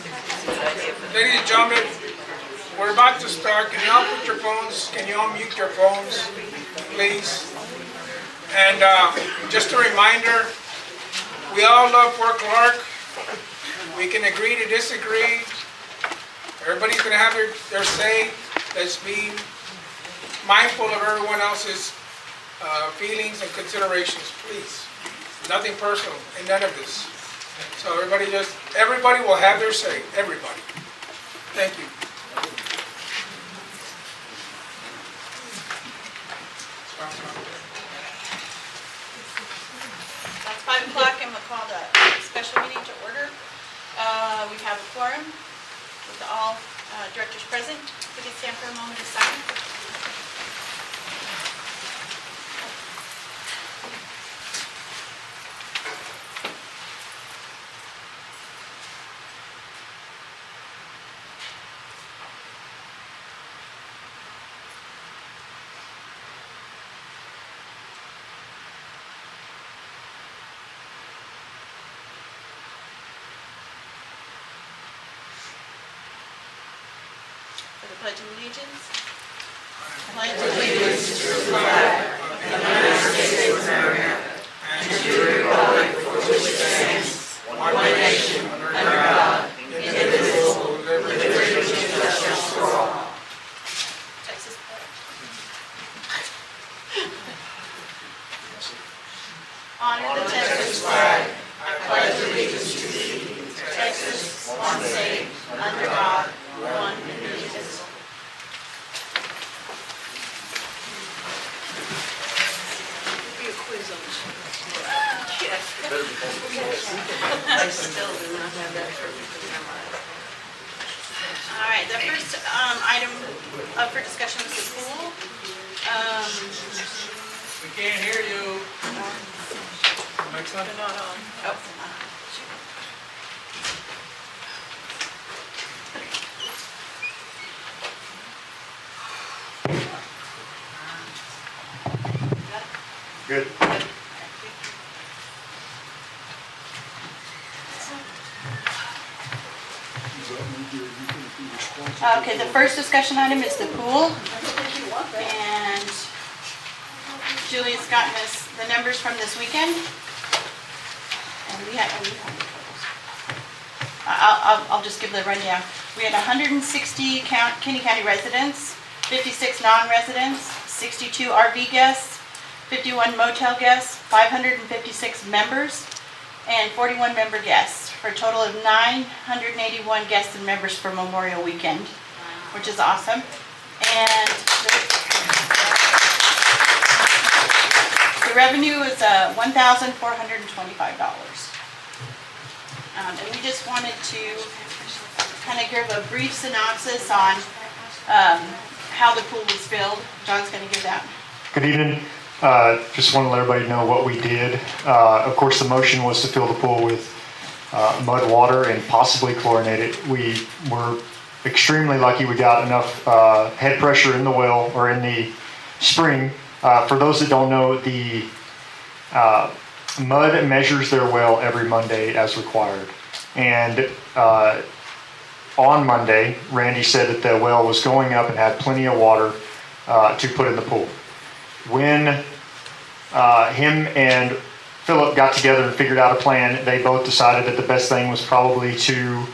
Ladies and gentlemen, we're about to start. Can you all put your phones, can you all mute your phones, please? And just a reminder, we all love Fort Clark. We can agree to disagree. Everybody's going to have their say. Let's be mindful of everyone else's feelings and considerations, please. Nothing personal in none of this. So everybody will have their say. Everybody. Thank you. It's 5 o'clock and we'll call the special meeting to order. We have a quorum with all directors present. We can stand for a moment of silence. For the Pledge of Allegiance. Pledge allegiance to the flag of the United States of America and to the republic for which it stands, one nation, under God, indivisible, with liberty and justice for all. Texas pledge. Honor the Texas flag. I pledge allegiance to thee, Texas, one state, under God, one and indivisible. Be a quiz on yes. I still do not have that perfectly memorized. All right, the first item up for discussion was the pool. We can't hear you. Mike's not. They're not on. Oh. Good. Okay, the first discussion item is the pool. And Julie's gotten us the numbers from this weekend. And we have, I'll just give the rundown. We had 160 Kinney County residents, 56 non-residents, 62 RV guests, 51 motel guests, 556 members, and 41 member guests, for a total of 981 guests and members for Memorial Weekend, which is awesome. And the revenue is $1,425. And we just wanted to kind of give a brief synopsis on how the pool was filled. John's going to give that. Good evening. Just want to let everybody know what we did. Of course, the motion was to fill the pool with mud water and possibly chlorinate it. We were extremely lucky we got enough head pressure in the well or in the spring. For those that don't know, the mud measures their well every Monday as required. And on Monday, Randy said that the well was going up and had plenty of water to put in the pool. When him and Philip got together and figured out a plan, they both decided that the best thing was probably to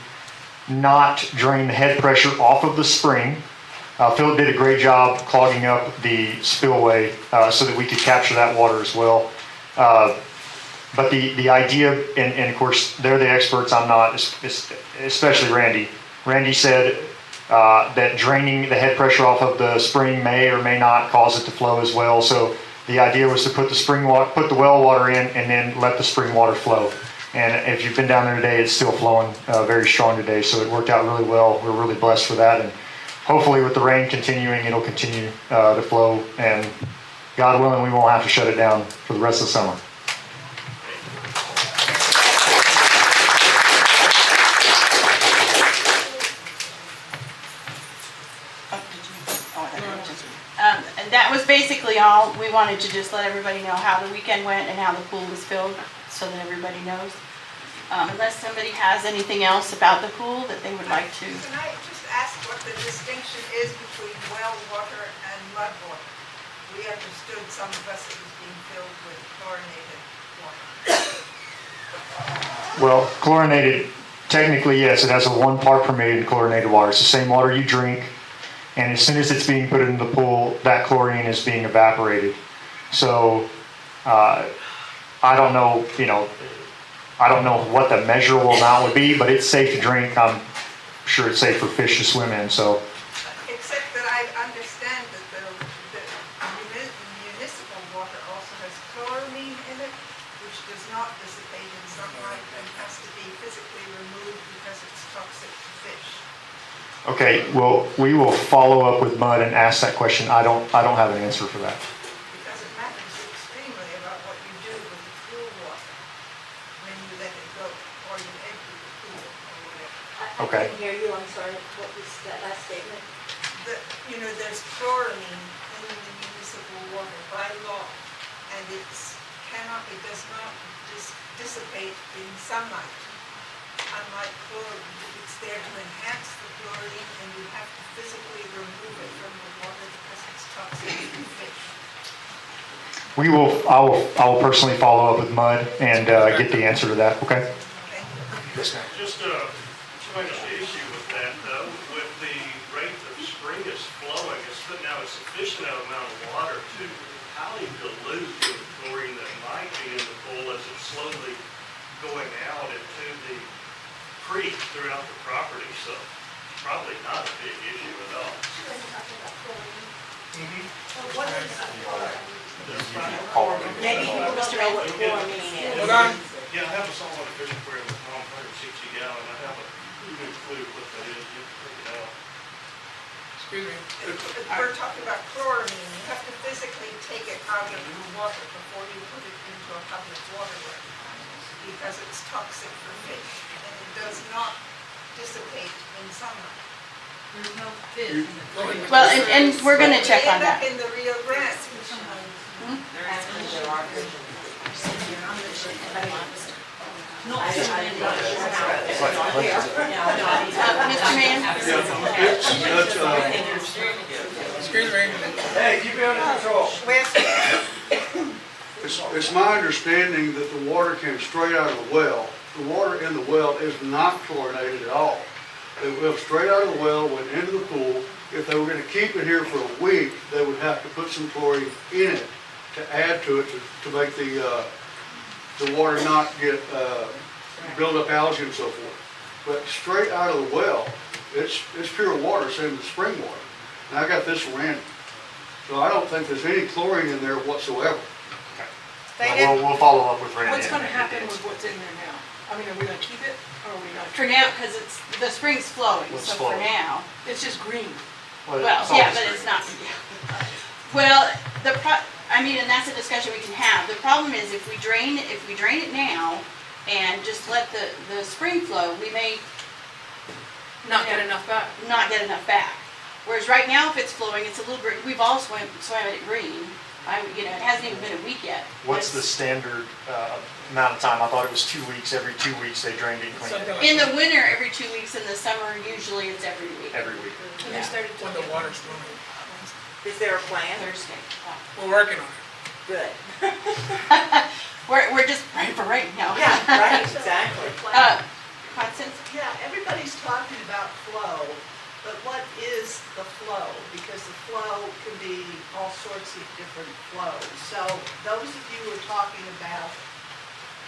not drain the head pressure off of the spring. Philip did a great job clogging up the spillway so that we could capture that water as well. But the idea, and of course they're the experts, I'm not, especially Randy. Randy said that draining the head pressure off of the spring may or may not cause it to flow as well. So the idea was to put the spring water, put the well water in, and then let the spring water flow. And if you've been down there today, it's still flowing very strong today. So it worked out really well. We're really blessed for that. And hopefully with the rain continuing, it'll continue to flow. And God willing, we won't have to shut it down for the rest of the summer. And that was basically all. We wanted to just let everybody know how the weekend went and how the pool was filled, so that everybody knows. Unless somebody has anything else about the pool that they would like to. Can I just ask what the distinction is between well water and mud water? We understood, some of us, it was being filled with chlorinated water. Well, chlorinated, technically, yes, it has a 1 part per million chlorinated water. It's the same water you drink, and as soon as it's being put into the pool, that chlorine is being evaporated. So, I don't know, I don't know what the measurable amount would be, but it's safe to drink. I'm sure it's safe for fish to swim in, so. Except that I understand that the municipal water also has chloramine in it, which does not dissipate in sunlight and has to be physically removed because it's toxic to fish. Okay, well, we will follow up with Mud and ask that question. I don't have an answer for that. Because it matters extremely about what you do with the pool water when you let it go, or you empty the pool, or whatever. Okay. I didn't hear you, I'm sorry, what was that last statement? There's chloramine in the municipal water by law, and it does not dissipate in sunlight. Unlike chlorine, it's there to enhance the chlorine, and you have to physically remove it from the water because it's toxic to fish. I will personally follow up with Mud and get the answer to that, okay? Thank you. Yes, ma'am. Just a issue with that, though, with the rate that the spring is flowing, it's putting out a sufficient amount of water to highly dilute the chlorine that might be in the pool as it's slowly going out into the creek throughout the property, so probably not a big issue at all. Maybe people don't know what chloramine is. Hold on. Yeah, I have a saltwater fishing aquarium with 160 gallon, I have a good clue what that is, you can pick it out. Excuse me. If we're talking about chloramine, you have to physically take it out of the water before you put it into a public waterway, because it's toxic for fish, and it does not dissipate in sunlight. There's no fish in the pool. Well, and we're gonna check on that. They end up in the Rio Grande. Mr. Mann? Excuse me. Hey, keep it under control. It's my understanding that the water came straight out of the well. The water in the well is not chlorinated at all. It went straight out of the well, went into the pool. If they were going to keep it here for a week, they would have to put some chlorine in it to add to it to make the water not get build up algae and so forth. But straight out of the well, it's pure water, same as the spring water. And I got this from Randy. So I don't think there's any chlorine in there whatsoever. We'll follow up with Randy. What's gonna happen with what's in there now? I mean, are we gonna keep it, or are we not? For now, because the spring's flowing, It's so for flowing. now. It's just green. Well, it's yeah, always but green. it's not. Well, and that's a discussion we can have. The problem is if we drain it now and just let the spring flow, we may Not get enough back. not get enough back. Whereas right now, if it's flowing, it's a little green. We've all swam it green. It hasn't even been a week yet. What's the standard amount of time? I thought it was 2 weeks. Every 2 weeks they drained it and cleaned Something it. like In that. the winter, every 2 weeks. In the summer, usually it's every week. Every week. And they started When the water's flowing. Is there a plan? Thursday. We're working on it. Good. We're just praying for rain now. Yeah, right, exactly. Constance? Yeah, everybody's talking about flow, but what is the flow? Because the flow can be all sorts of different flows. So those of you who are talking about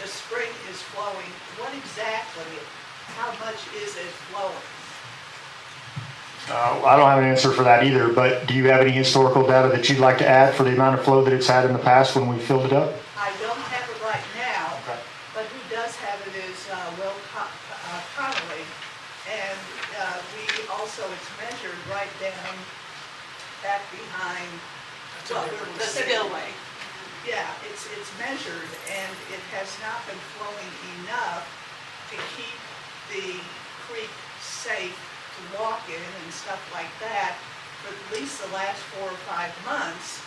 the spring is flowing, what exactly, how much is it flowing? I don't have an answer for that either, but do you have any historical data that you'd like to add for the amount of flow that it's had in the past when we filled it up? I don't have it right now, Okay. but who does have it is Will Connolly. And we also, it's measured right down back behind, well, where we're The sitting. spillway. Yeah, it's measured, and it has not been flowing enough to keep the creek safe to walk in and stuff like that for at least the last 4 or 5 months.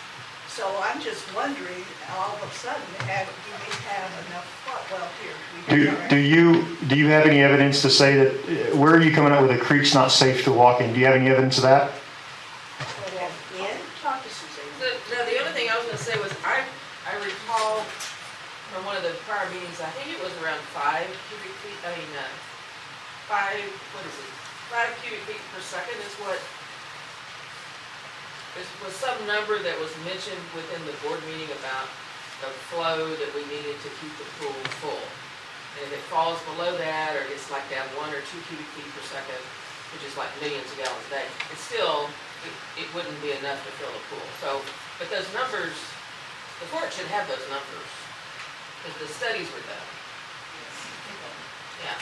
So I'm just wondering, all of a sudden, do we have enough, well, here. Do you have any evidence to say that, where are you coming up with a creek's not safe to walk in? Do you have any evidence of that? Talk to Suzanne. No, the other thing I was gonna say was, I recall from one of the prior meetings, I think it was around 5 cubic feet, 5 cubic feet per second is what, was some number that was mentioned within the board meeting about the flow that we needed to keep the pool full. And if it falls below that, or gets like down 1 or 2 cubic feet per second, which is like millions of gallons a day, it's still, it wouldn't be enough to fill a pool. So, but those numbers, the board should have those numbers, because the studies were done. Yeah.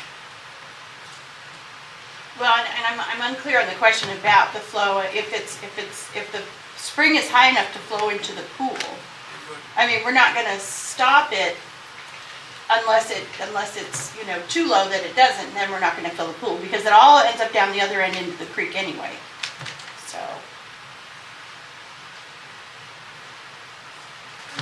Well, and I'm unclear on the question about the flow, if the spring is high enough to flow into the pool. I mean, we're not gonna stop it unless it's, too low that it doesn't, and then we're not gonna fill the pool, because it all ends up down the other end into the creek anyway, so.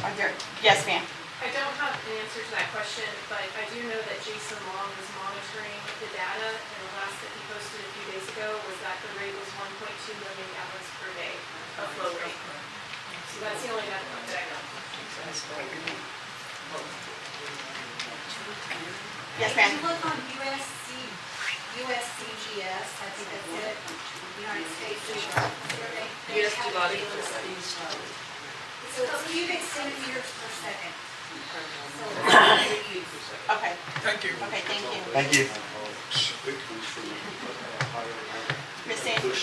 Are there, yes, ma'am? I don't have an answer to that question, but I do know that Jason Long was monitoring the data, and the last that he posted a few days ago was that the rate was 1.2 million gallons per day of flow rate. So that's the only data point that I know. Yes, ma'am. If you look on USCGS, I think that's it, United States Survey. Yes, July. So it's cubic centimeters per second. Okay, Thank you. okay, thank you. Thank you. Miss Sandy? Can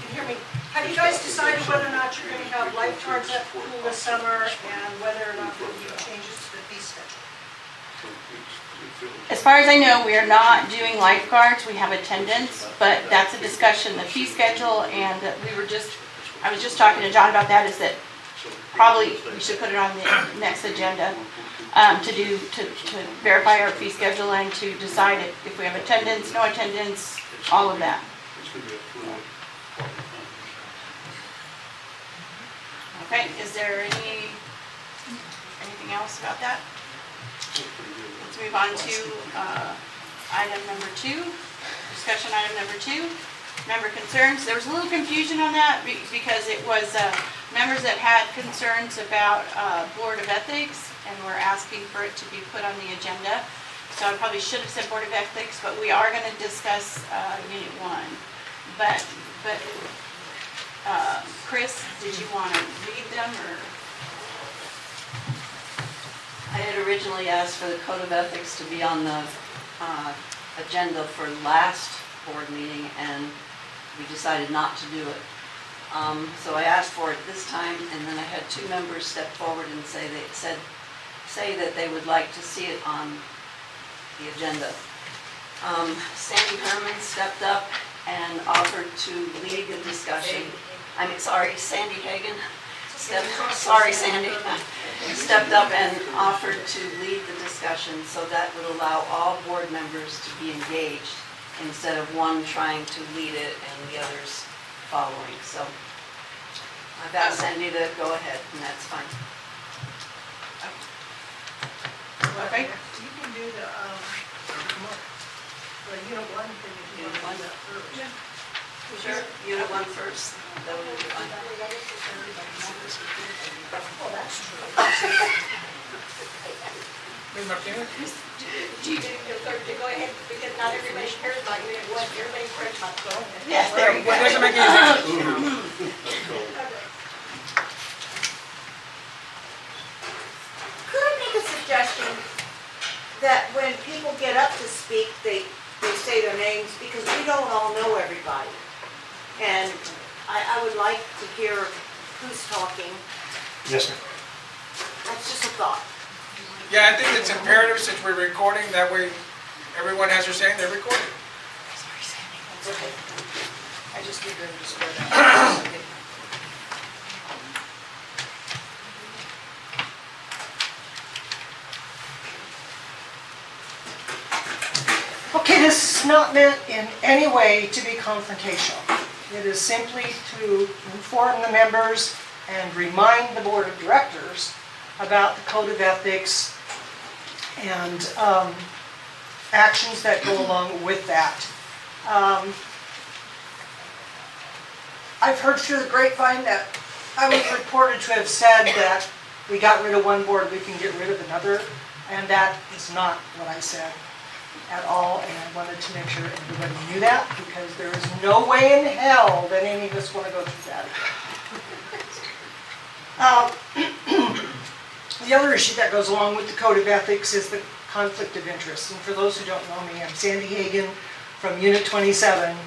you hear me? Have you guys decided whether or not you're gonna have lifeguards at the pool this summer, and whether or not there will be changes to the fee schedule? As far as I know, we are not doing lifeguards, we have attendance, but that's a discussion, the fee schedule, and I was just talking to John about that, is that probably we should put it on the next agenda to verify our fee schedule and to decide if we have attendance, no attendance, all of that. Okay, is there anything else about that? Let's move on to item number 2, discussion item number 2. Member concerns. There was a little confusion on that because it was members that had concerns about Board of Ethics and were asking for it to be put on the agenda. So I probably should have said Board of Ethics, but we are going to discuss Unit 1. But Chris, did you want to read them or? I had originally asked for the Code of Ethics to be on the agenda for last board meeting, and we decided not to do it. So I asked for it this time, and then I had 2 members step forward and say that they would like to see it on the agenda. Sandy Herman stepped up and offered to lead the discussion. Sandy Hagan. Sandy stepped up and offered to lead the discussion, so that would allow all board members to be engaged instead of one trying to lead it and the others following. So I've asked Sandy to go ahead, and that's fine. Okay. You can do the Unit 1 thing if you want to do that first. Yeah. Sure, Unit 1 first. That would be fine. Oh, that's true. Ms. Martinez? Go ahead, because not everybody cares about Unit 1, everybody cares about 12. Yes, there you Well, it go. doesn't make any sense. Could I make a suggestion that when people get up to speak, they say their names, because we don't all know everybody. And I would like to hear who's talking. Yes, ma'am. That's just a thought. Yeah, I think it's imperative since we're recording, that way everyone has their say and they're recording. Okay. I just need them to swear that. Okay, this is not meant in any way to be confrontational. It is simply to inform the members and remind the board of directors about the code of ethics and actions that go along with that. I've heard through the grapevine that I was reported to have said that we got rid of one board, we can get rid of another, and that is not what I said at all, and I wanted to make sure everybody knew that, because there is no way in hell that any of us want to go through that. The other issue that goes along with the code of ethics is the conflict of interest. And for those who don't know me, I'm Sandy Hagan from Unit 27.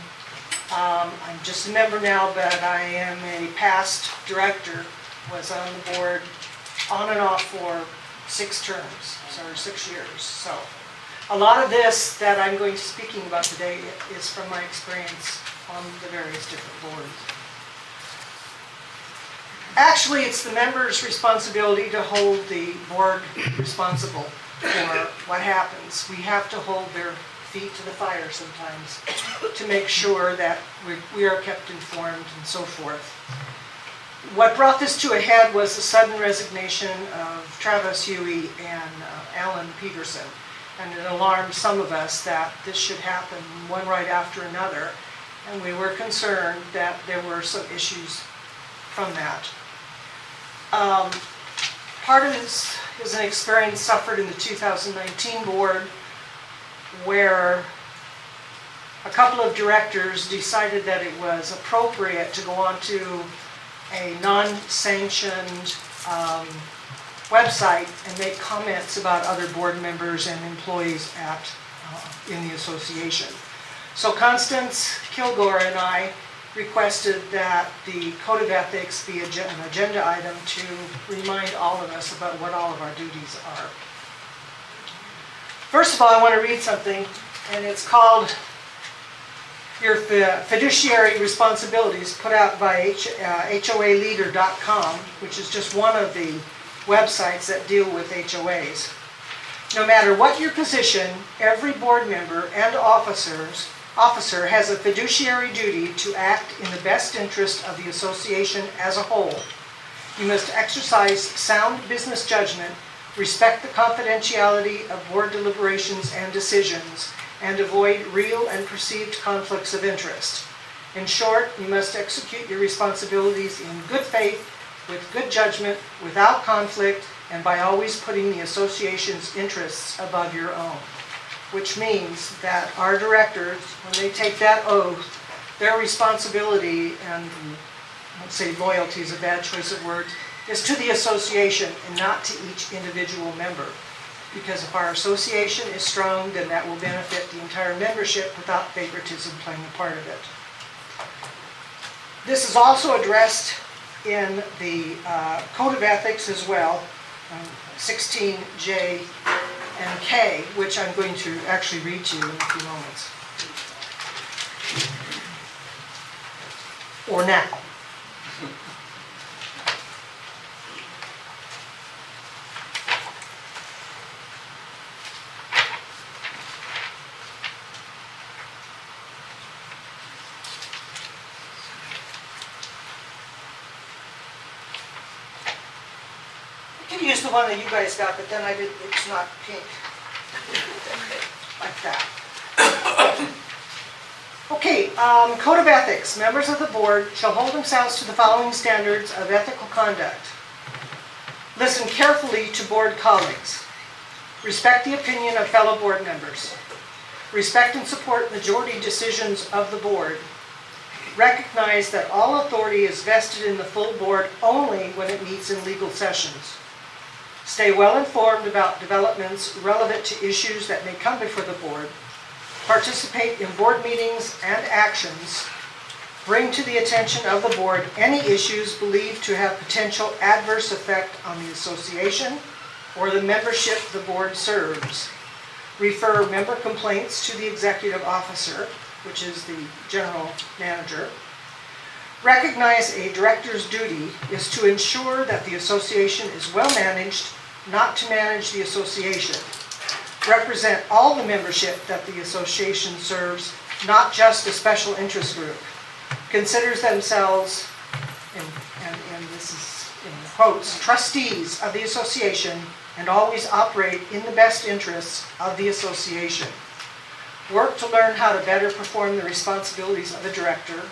I'm just a member now, but I am a past director, was on the board on and off for 6 terms, or 6 years. So a lot of this that I'm going to be speaking about today is from my experience on the various different boards. Actually, it's the members' responsibility to hold the board responsible for what happens. We have to hold their feet to the fire sometimes to make sure that we are kept informed and so forth. What brought this to a head was the sudden resignation of Travis Huey and Alan Peterson. And it alarmed some of us that this should happen one right after another. And we were concerned that there were some issues from that. Part of this is an experience suffered in the 2019 board where a couple of directors decided that it was appropriate to go onto a non-sanctioned website and make comments about other board members and employees in the association. So Constance Kilgore and I requested that the Code of Ethics be an agenda item to remind all of us about what all of our duties are. First of all, I want to read something, and it's called Your Fiduciary Responsibilities, put out by HOAleader.com, which is just one of the websites that deal with HOAs. No matter what your position, every board member and officer has a fiduciary duty to act in the best interest of the association as a whole. You must exercise sound business judgment, respect the confidentiality of board deliberations and decisions, and avoid real and perceived conflicts of interest. In short, you must execute your responsibilities in good faith, with good judgment, without conflict, and by always putting the association's interests above your own. Which means that our directors, when they take that oath, their responsibility, and let's say loyalty is a bad choice of words, is to the association and not to each individual member. Because if our association is strong, then that will benefit the entire membership without favoritism playing a part of it. This is also addressed in the Code of Ethics as well, 16J and K, which I'm going to actually read to you in a few moments. Or now. I can use the one that you guys got, but then it's not pink. Like that. Okay, Code of Ethics. Members of the board shall hold themselves to the following standards of ethical conduct. Listen carefully to board colleagues. Respect the opinion of fellow board members. Respect and support majority decisions of the board. Recognize that all authority is vested in the full board only when it meets in legal sessions. Stay well informed about developments relevant to issues that may come before the board. Participate in board meetings and actions. Bring to the attention of the board any issues believed to have potential adverse effect on the association or the membership the board serves. Refer member complaints to the executive officer, which is the general manager. Recognize a director's duty is to ensure that the association is well managed, not to manage the association. Represent all the membership that the association serves, not just a special interest group. Considers themselves, and this is quotes, trustees of the association and always operate in the best interests of the association. Work to learn how to better perform the responsibilities of a director.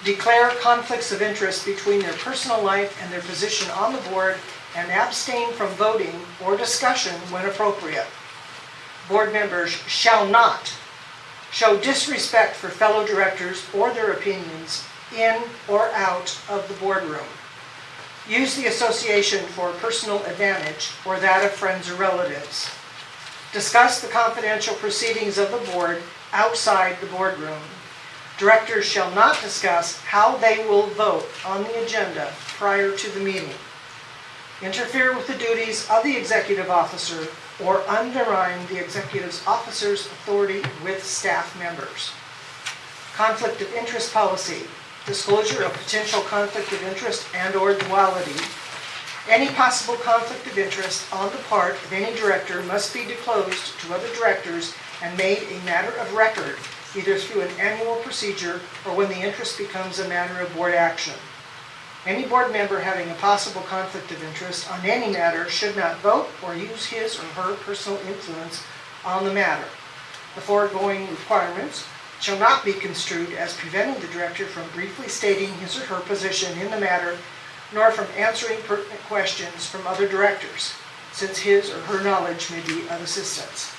Declare conflicts of interest between their personal life and their position on the board and abstain from voting or discussion when appropriate. Board members shall not show disrespect for fellow directors or their opinions in or out of the boardroom. Use the association for personal advantage or that of friends or relatives. Discuss the confidential proceedings of the board outside the boardroom. Directors shall not discuss how they will vote on the agenda prior to the meeting. Interfere with the duties of the executive officer or undermine the executive officer's authority with staff members. Conflict of interest policy. Disclosure of potential conflict of interest and/or duality. Any possible conflict of interest on the part of any director must be disclosed to other directors and made a matter of record, either through an annual procedure or when the interest becomes a matter of board action. Any board member having a possible conflict of interest on any matter should not vote or use his or her personal influence on the matter. The foregoing requirements shall not be construed as preventing the director from briefly stating his or her position in the matter, nor from answering pertinent questions from other directors, since his or her knowledge may be of assistance.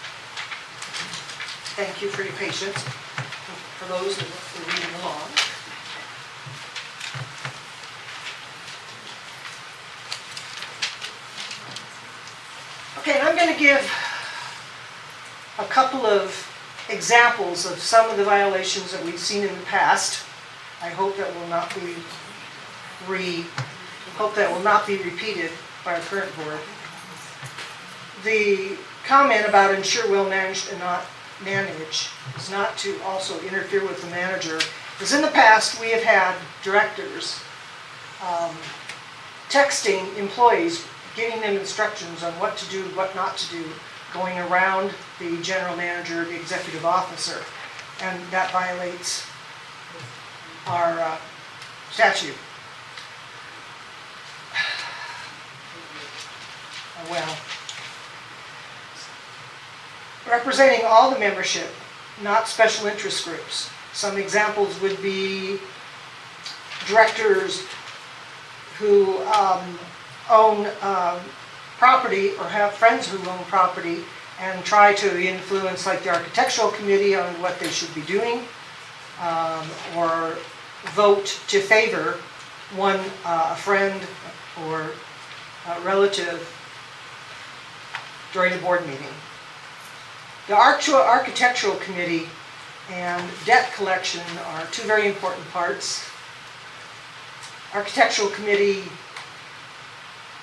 Thank you for your patience, for those who are reading along. Okay, and I'm going to give a couple of examples of some of the violations that we've seen in the past. I hope that will not be repeated by our current board. The comment about ensure well managed and not manage is not to also interfere with the manager. Because in the past we have had directors texting employees, giving them instructions on what to do, what not to do, going around the general manager, the executive officer, and that violates our statute. Well, representing all the membership, not special interest groups. Some examples would be directors who own property or have friends who own property and try to influence, like the architectural committee, on what they should be doing, or vote to favor a friend or a relative during a board meeting. The architectural committee and debt collection are two very important parts. Architectural committee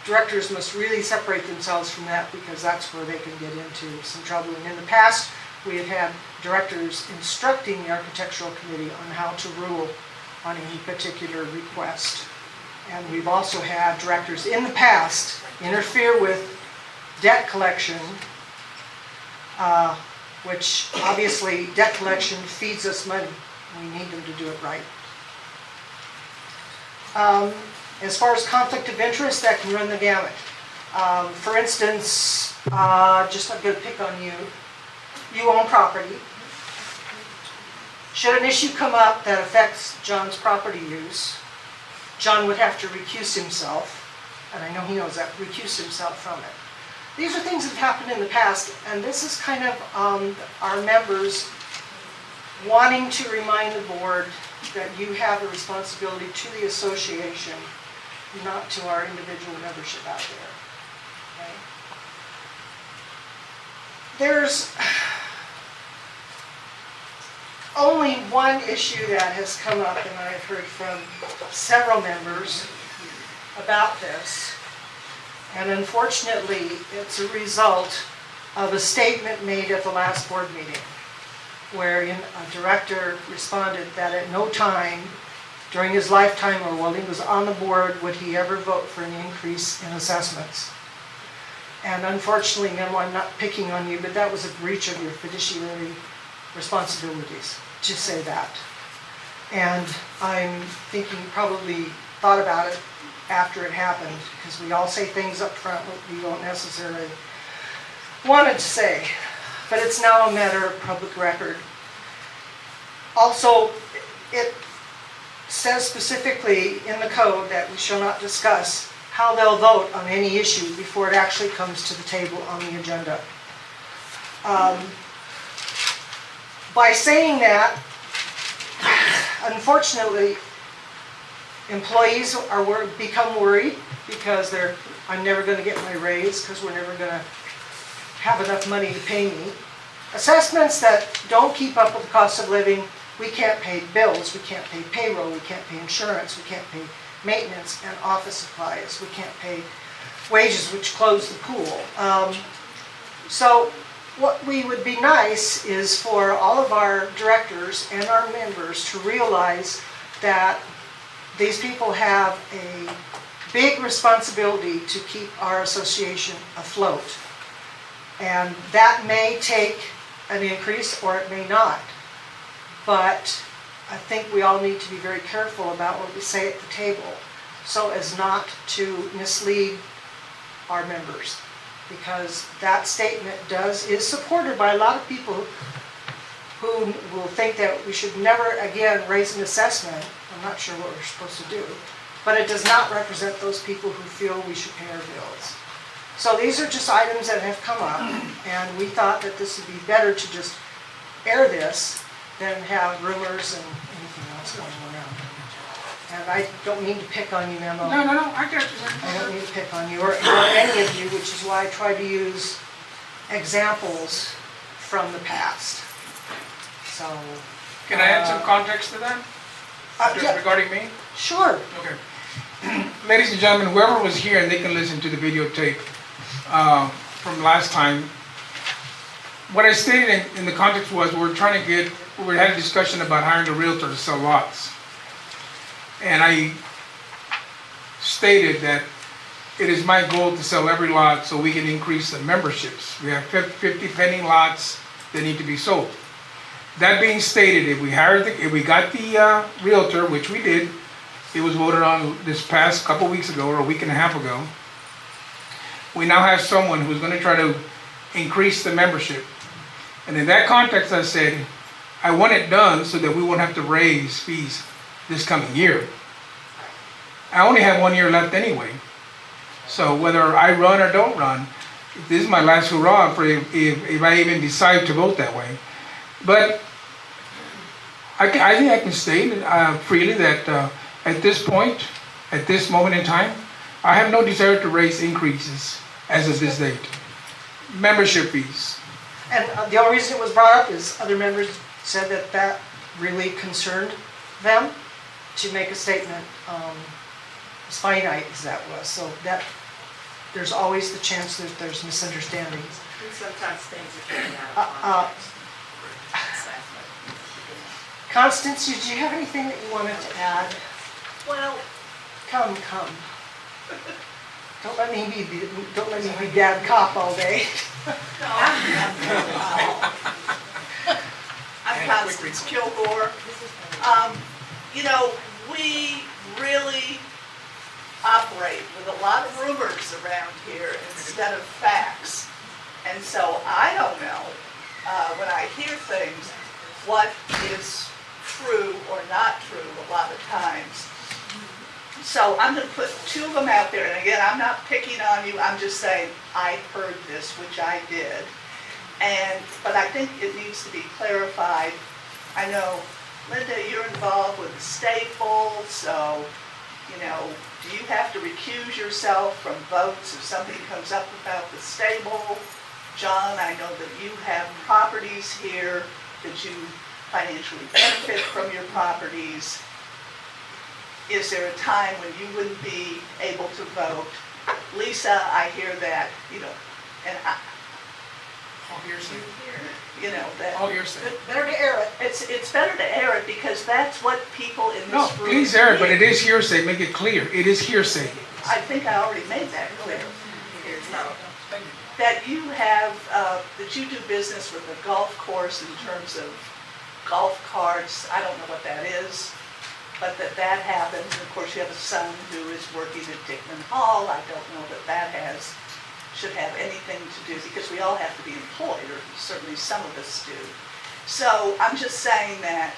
directors must really separate themselves from that, because that's where they can get into some trouble. And in the past, we have had directors instructing the architectural committee on how to rule on any particular request. And we've also had directors in the past interfere with debt collection, which obviously debt collection feeds us money. We need them to do it right. As far as conflict of interest, that can run the gamut. For instance, I'm going to pick on you. You own property. Should an issue come up that affects John's property use, John would have to recuse himself, and I know he knows that, recuse himself from it. These are things that have happened in the past, and this is kind of our members wanting to remind the board that you have a responsibility to the association, not to our individual membership out there. Okay? There's only one issue that has come up, and I've heard from several members about this. And unfortunately, it's a result of a statement made at the last board meeting, wherein a director responded that at no time during his lifetime or while he was on the board would he ever vote for an increase in assessments. And unfortunately, Memo, I'm not picking on you, but that was a breach of your fiduciary responsibilities to say that. And I'm thinking you probably thought about it after it happened, because we all say things up front that we don't necessarily wanted to say, but it's now a matter of public record. Also, it says specifically in the code that we shall not discuss how they'll vote on any issue before it actually comes to the table on the agenda. By saying that, unfortunately, employees become worried because I'm never going to get my raise because we're never going to have enough money to pay me. Assessments that don't keep up with the cost of living, we can't pay bills, we can't pay payroll, we can't pay insurance, we can't pay maintenance and office supplies, we can't pay wages which close the pool. So what would be nice is for all of our directors and our members to realize that these people have a big responsibility to keep our association afloat. And that may take an increase or it may not. But I think we all need to be very careful about what we say at the table so as not to mislead our members. Because that statement is supported by a lot of people who will think that we should never again raise an assessment. I'm not sure what we're supposed to do. But it does not represent those people who feel we should pay our bills. So these are just items that have come up, and we thought that this would be better to just air this than have rumors and anything else going around. And I don't mean to pick on you, Memo. No, I got you. I don't mean to pick on you or any of you, which is why I try to use examples from the past. So. Can I add some context to that? Yeah, Regarding me? sure. Okay. Ladies and gentlemen, whoever was here and they can listen to the videotape from last time, what I stated in the context was we had a discussion about hiring a realtor to sell lots. And I stated that it is my goal to sell every lot so we can increase the memberships. We have 50 pending lots that need to be sold. That being stated, if we got the realtor, which we did, it was voted on this past couple weeks ago or a week and a half ago. We now have someone who's going to try to increase the membership. And in that context, I said, I want it done so that we won't have to raise fees this coming year. I only have 1 year left anyway. So whether I run or don't run, this is my last hurrah for if I even decide to vote that way. But I think I can state freely that at this point, at this moment in time, I have no desire to raise increases as of this date. Membership fees. And the only reason it was brought up is other members said that really concerned them to make a statement as finite as that was. So that there's always the chance that there's misunderstandings. And sometimes things are taken out of context. Constance, did you have anything that you wanted to add? Well, Come. Don't let me be dad cop all day. I'm Constance Kilgore. We really operate with a lot of rumors around here instead of facts. And so I don't know, when I hear things, what is true or not true a lot of times. So I'm going to put two of them out there, and again, I'm not picking on you, I'm just saying I heard this, which I did. But I think it needs to be clarified. I know, Linda, you're involved with the staple, so, do you have to recuse yourself from votes if something comes up about the stable? John, I know that you have properties here, that you financially benefit from your properties. Is there a time when you wouldn't be able to vote? Lisa, I hear that, and All hearsay. that. All hearsay. Better to air it. It's better to air it because that's what people in this No, room. please air it, but it need. is hearsay. Make it clear. It is hearsay. I think I already made that clear. Thank you. That you have, that you do business with a golf course in terms of golf carts. I don't know what that is. but that happens. And of course, you have a son who is working at Dickman Hall. I don't know that should have anything to do, because we all have to be employed, or certainly some of us do. So I'm just saying that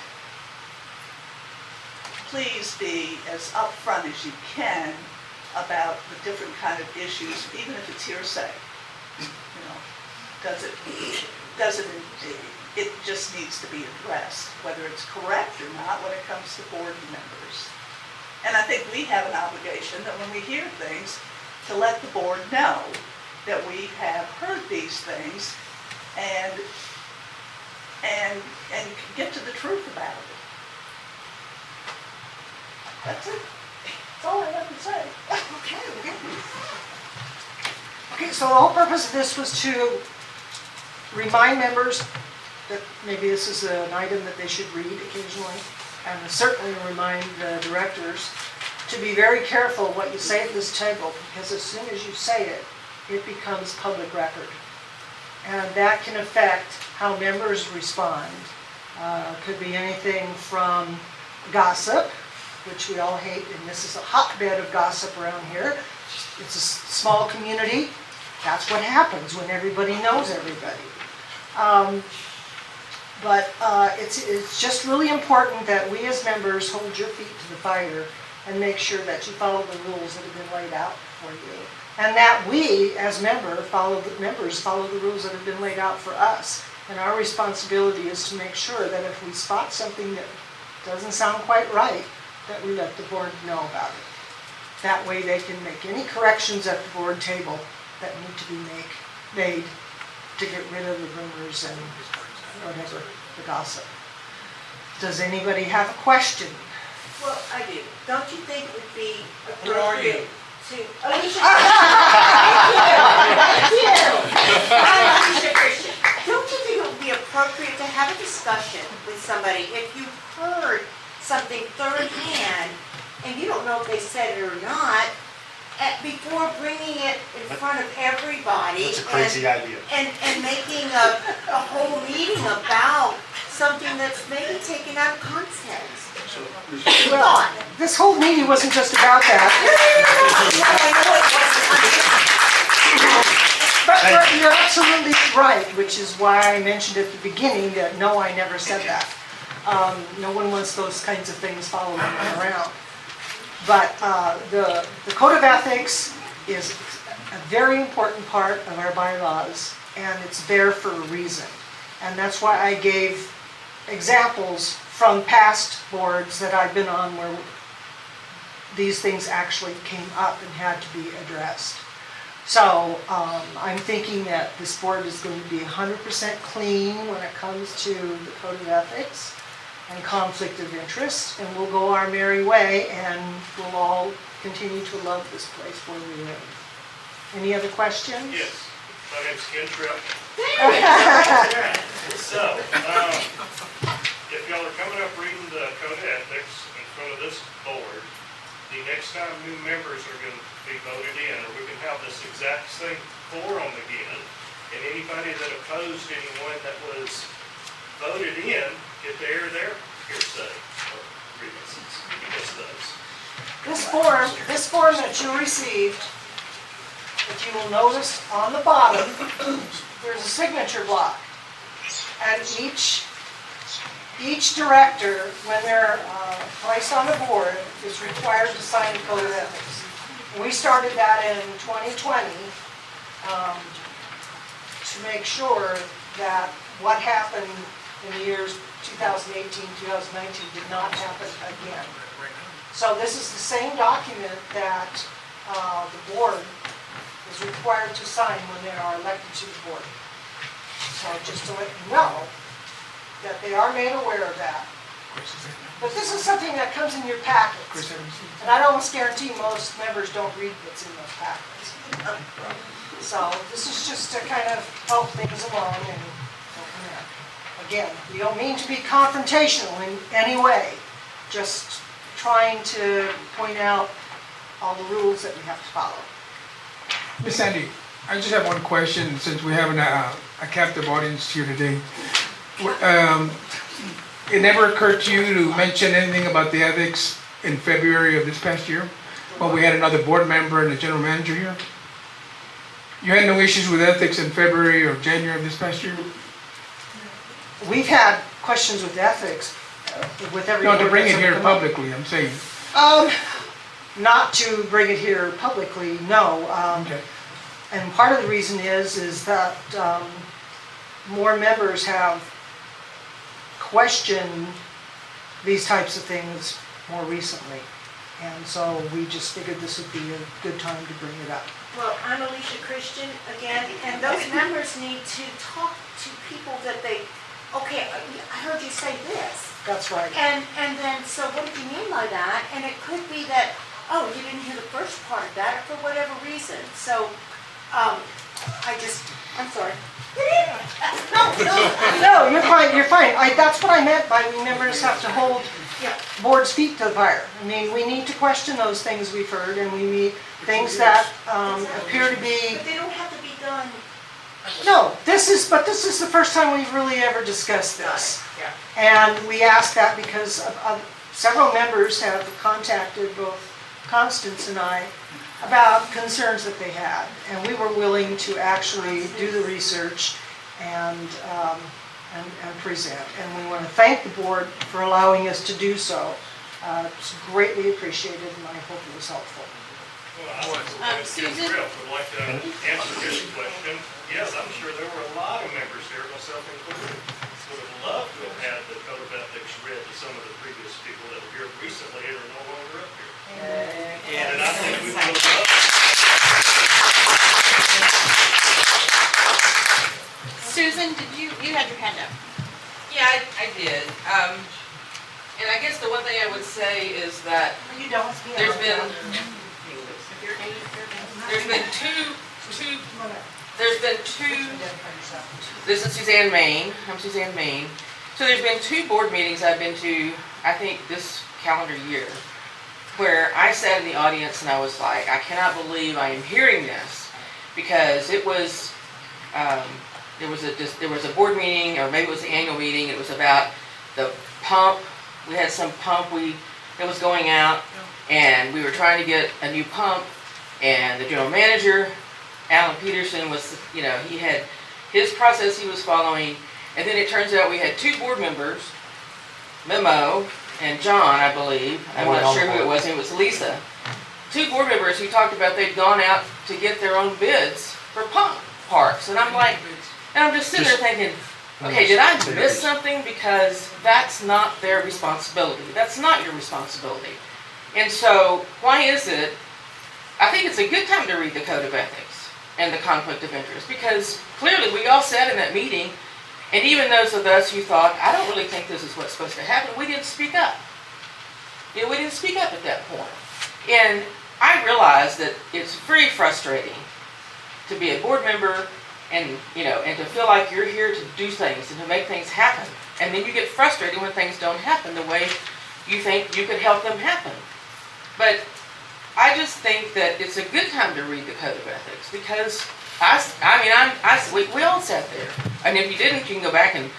please be as upfront as you can about the different kind of issues, even if it's hearsay. You know, it just needs to be addressed, whether it's correct or not when it comes to board members. And I think we have an obligation that when we hear things, to let the board know that we have heard these things and get to the truth about it. That's it. That's all I have to say. Okay, so the whole purpose of this was to remind members that maybe this is an item that they should read occasionally, and certainly remind the directors to be very careful what you say at this table, because as soon as you say it, it becomes public record. And that can affect how members respond. Could be anything from gossip, which we all hate, and this is a hotbed of gossip around here. It's a small community. That's what happens when everybody knows everybody. But it's just really important that we as members hold your feet to the fire and make sure that you follow the rules that have been laid out for you. And that we, as members, follow the rules that have been laid out for us. And our responsibility is to make sure that if we spot something that doesn't sound quite right, that we let the board know about it. That way they can make any corrections at the board table that need to be made to get rid of the rumors and whatever, the gossip. Does anybody have a question? Well, I do. Don't you think it would be Who are you? appropriate to... Alicia. Thank you. I'm Alicia Christian. Don't you think it would be appropriate to have a discussion with somebody if you heard something thirdhand and you don't know if they said it or not, before bringing it in front of everybody? That's a crazy idea. And making a whole meeting about something that's maybe taken out of context. Well, this whole meeting wasn't just about that. But you're absolutely right, which is why I mentioned at the beginning that no, I never said that. No one wants those kinds of things following them around. But the Code of Ethics is a very important part of our bylaws, and it's there for a reason. And that's why I gave examples from past boards that I've been on where these things actually came up and had to be addressed. So I'm thinking that this board is going to be 100% clean when it comes to the Code of Ethics and conflict of interest, and we'll go our merry way, and we'll all continue to love this place where we live. Any other questions? Yes, my name's Ken Tripp. So, if y'all are coming up reading the Code of Ethics in front of this board, the next time new members are going to be voted in, or we can have this exact same forum again, and anybody that opposed anyone that was voted in, get to air their hearsay or grievances against those. This form that you received, if you will notice on the bottom, there's a signature block. And each director, when they're placed on the board, is required to sign the Code of Ethics. We started that in 2020 to make sure that what happened in the years 2018, 2019 did not happen again. So this is the same document that the board is required to sign when they are elected to the board. So just to let you know that they are made aware of that. But this is something that comes in your packets. And I'd almost guarantee most members don't read what's in those packets. So this is just to kind of help things along and go from there. Again, we don't mean to be confrontational in any way, just trying to point out all the rules that we have to follow. Miss Sandy, I just have one question since we have a captive audience here today. it never occurred to you to mention anything about the ethics in February of this past year? When we had another board member and a general manager here? You had no issues with ethics in February or January of this past year? We've had questions with ethics with every No, board to bring that's it ever here come up. publicly, I'm saying. Not to bring it here publicly, no. Okay. And part of the reason is that more members have questioned these types of things more recently. And so we just figured this would be a good time to bring it up. Well, I'm Alicia Christian again, and those members need to talk to people that they, okay, I heard you say this. That's right. And then, so what did you mean by that? And it could be that, oh, you didn't hear the first part of that for whatever reason. So, I'm sorry. No, you're fine. That's what I meant by we members have to hold board's feet to the fire. I mean, we need to question those things we've heard, and we meet things that appear to be. But they don't have to be done. No, this is the first time we've really ever discussed this. Yeah. And we ask that because several members have contacted both Constance and I about concerns that they had. And we were willing to actually do the research and present. And we want to thank the board for allowing us to do so. It's greatly appreciated, and I hope it was helpful. Well, I would like to answer this question. Yes, I'm sure there were a lot of members here, myself included, would have loved to have had the code of ethics read to some of the previous people that were here recently and are no longer up here. And I think we would have loved. Susan, you had your hand up. Yeah, I did. And I guess the one thing I would say is that You don't. there's been two, this is Suzanne Main, I'm Suzanne Main. So there's been two board meetings I've been to, I think this calendar year, where I sat in the audience and I was like, I cannot believe I am hearing this, because it was, there was a board meeting, or maybe it was the annual meeting, it was about the pump. We had some pump that was going out, and we were trying to get a new pump, and the general manager, Alan Peterson, was, he had his process he was following, and then it turns out we had two board members, Memo and John, I believe, I'm not sure who it was Lisa, two board members who talked about they'd gone out to get their own bids for pump parts, and I'm like, and I'm just sitting there thinking, okay, did I miss something? Because that's not their responsibility. That's not your responsibility. And so, why is it, I think it's a good time to read the Code of Ethics and the conflict of interest, because clearly we all sat in that meeting, and even those of us who thought, I don't really think this is what's supposed to happen, we didn't speak up. We didn't speak up at that point. And I realize that it's very frustrating to be a board member and to feel like you're here to do things and to make things happen. And then you get frustrated when things don't happen the way you think you could help them happen. But I just think that it's a good time to read the Code of Ethics, because we all sat there. And if you didn't, you can go back and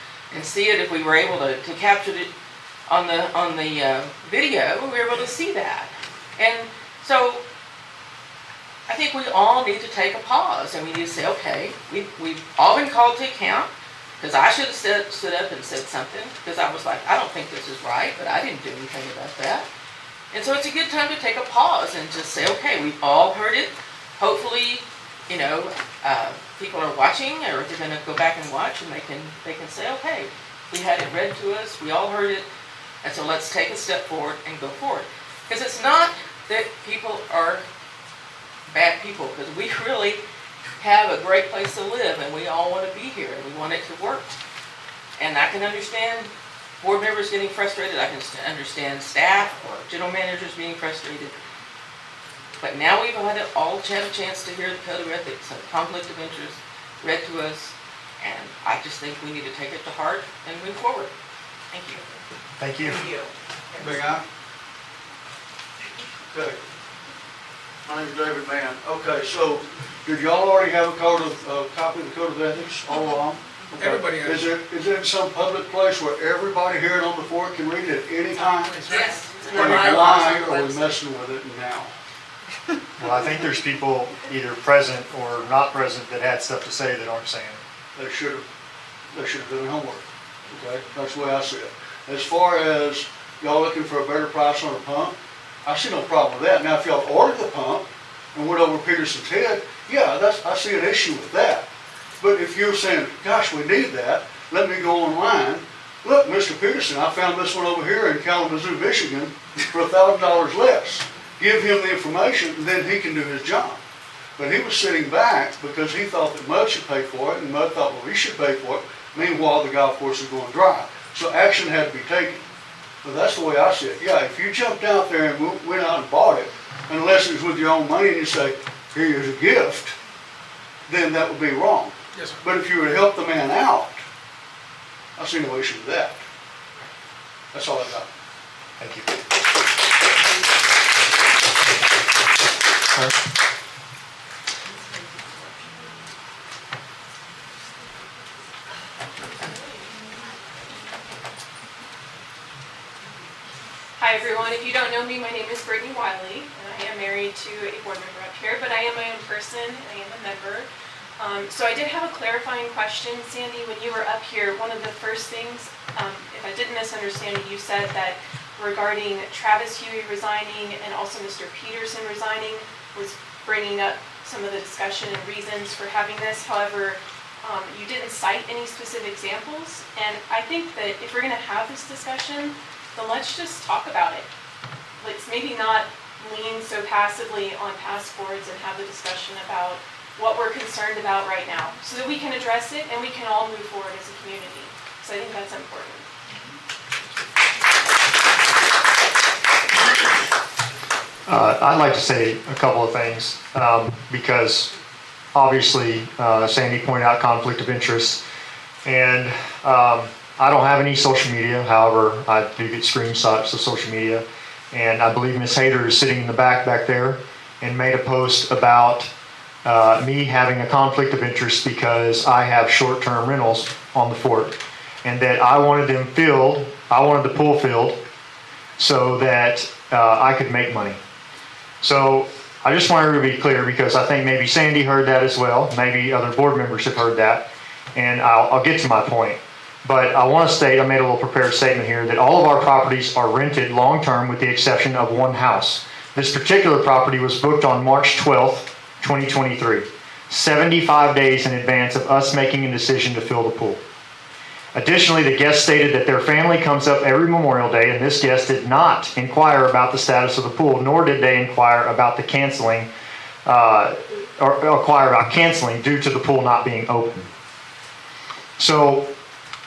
see it. If we were able to capture it on the video, we were able to see that. And so I think we all need to take a pause, and we need to say, okay, we've all been called to account, because I should have stood up and said something, because I was like, I don't think this is right, but I didn't do anything about that. And so it's a good time to take a pause and just say, okay, we've all heard it. Hopefully, people are watching, or they're going to go back and watch, and they can say, okay, we had it read to us, we all heard it, and so let's take a step forward and go forward. Because it's not that people are bad people, because we really have a great place to live, and we all want to be here, and we want it to work. And I can understand board members getting frustrated, I can understand staff or general managers being frustrated. But now we've all had a chance to hear the Code of Ethics and conflict of interest read to us, and I just think we need to take it to heart and move forward. Thank you. Thank you. Big eye? Okay. My name's David Mann. Okay, so did y'all already have a copy of the Code of Ethics all along? Everybody has. Is it in some public place where everybody hearing on the floor can read it at any time? Yes. it's in Are the we bylaws blind on the or are we website. messing with it now? Well, I think there's people either present or not present that had stuff to say that aren't saying it. They should have done homework, okay? That's the way I see it. As far as y'all looking for a better price on a pump, I see no problem with that. Now, if y'all ordered the pump and went over Peterson's head, yeah, I see an issue with that. But if you're saying, gosh, we need that, let me go online. Look, Mr. Peterson, I found this one over here in Kalamazoo, Michigan for $1,000 less. Give him the information, and then he can do his job. But he was sitting back because he thought that Mud should pay for it, and Mud thought, well, he should pay for it. Meanwhile, the golf course is going dry. So action had to be taken. But that's the way I see it. Yeah, if you jumped out there and went out and bought it, unless it was with your own money and you say, here's a gift, then that would be wrong. Yes, sir. But if you would help the man out, I see no issue with that. That's all I got. Thank you. Sir? Hi, everyone. If you don't know me, my name is Brittany Wiley, and I am married to a board member up here, but I am my own person. I am a member. So I did have a clarifying question, Sandy. When you were up here, one of the first things, if I didn't misunderstand you, you said that regarding Travis Huey resigning and also Mr. Peterson resigning was bringing up some of the discussion and reasons for having this. However, you didn't cite any specific examples, and I think that if we're going to have this discussion, then let's just talk about it. Let's maybe not lean so passively on past boards and have the discussion about what we're concerned about right now so that we can address it and we can all move forward as a community. So I think that's important. I'd like to say a couple of things because obviously Sandy pointed out conflict of interest, and I don't have any social media. However, I do get screenshots of social media, and I believe Ms. Hayter is sitting in the back there and made a post about me having a conflict of interest because I have short-term rentals on the fort, and that I wanted them filled. I wanted the pool filled so that I could make money. So I just wanted to be clear because I think maybe Sandy heard that as well. Maybe other board members have heard that, and I'll get to my point. But I want to state, I made a little prepared statement here, that all of our properties are rented long-term with the exception of one house. This particular property was booked on March 12th, 2023, 75 days in advance of us making a decision to fill the pool. Additionally, the guest stated that their family comes up every Memorial Day, and this guest did not inquire about the status of the pool, nor did they inquire about the canceling, or inquire about canceling due to the pool not being open. So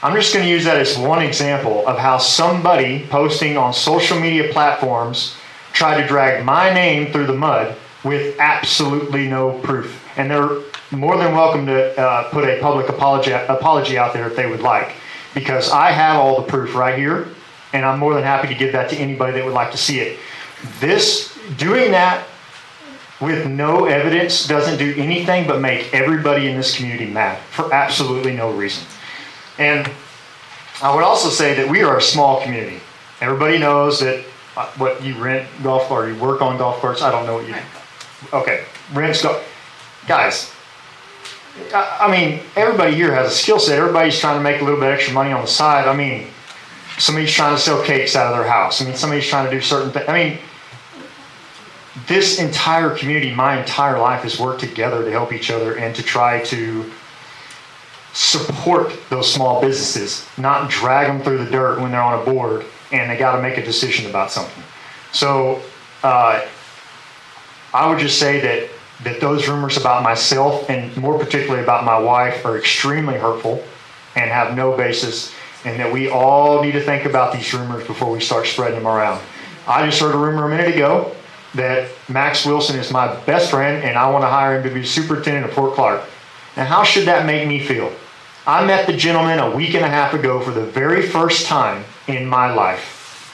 I'm just going to use that as one example of how somebody posting on social media platforms tried to drag my name through the mud with absolutely no proof. And they're more than welcome to put a public apology out there if they would like, because I have all the proof right here, and I'm more than happy to give that to anybody that would like to see it. Doing that with no evidence doesn't do anything but make everybody in this community mad for absolutely no reason. And I would also say that we are a small community. Everybody knows that what you rent golf or you work on golf carts. I don't know what you do. Okay, rents golf. Guys, I mean, everybody here has a skill set. Everybody's trying to make a little bit extra money on the side. I mean, somebody's trying to sell cakes out of their house. I mean, somebody's trying to do certain things. I mean, this entire community, my entire life, has worked together to help each other and to try to support those small businesses, not drag them through the dirt when they're on a board and they got to make a decision about something. So I would just say that those rumors about myself, and more particularly about my wife, are extremely hurtful and have no basis, and that we all need to think about these rumors before we start spreading them around. I just heard a rumor a minute ago that Max Wilson is my best friend and I want to hire him to be superintendent of Fort Clark. Now, how should that make me feel? I met the gentleman a week and a half ago for the very first time in my life.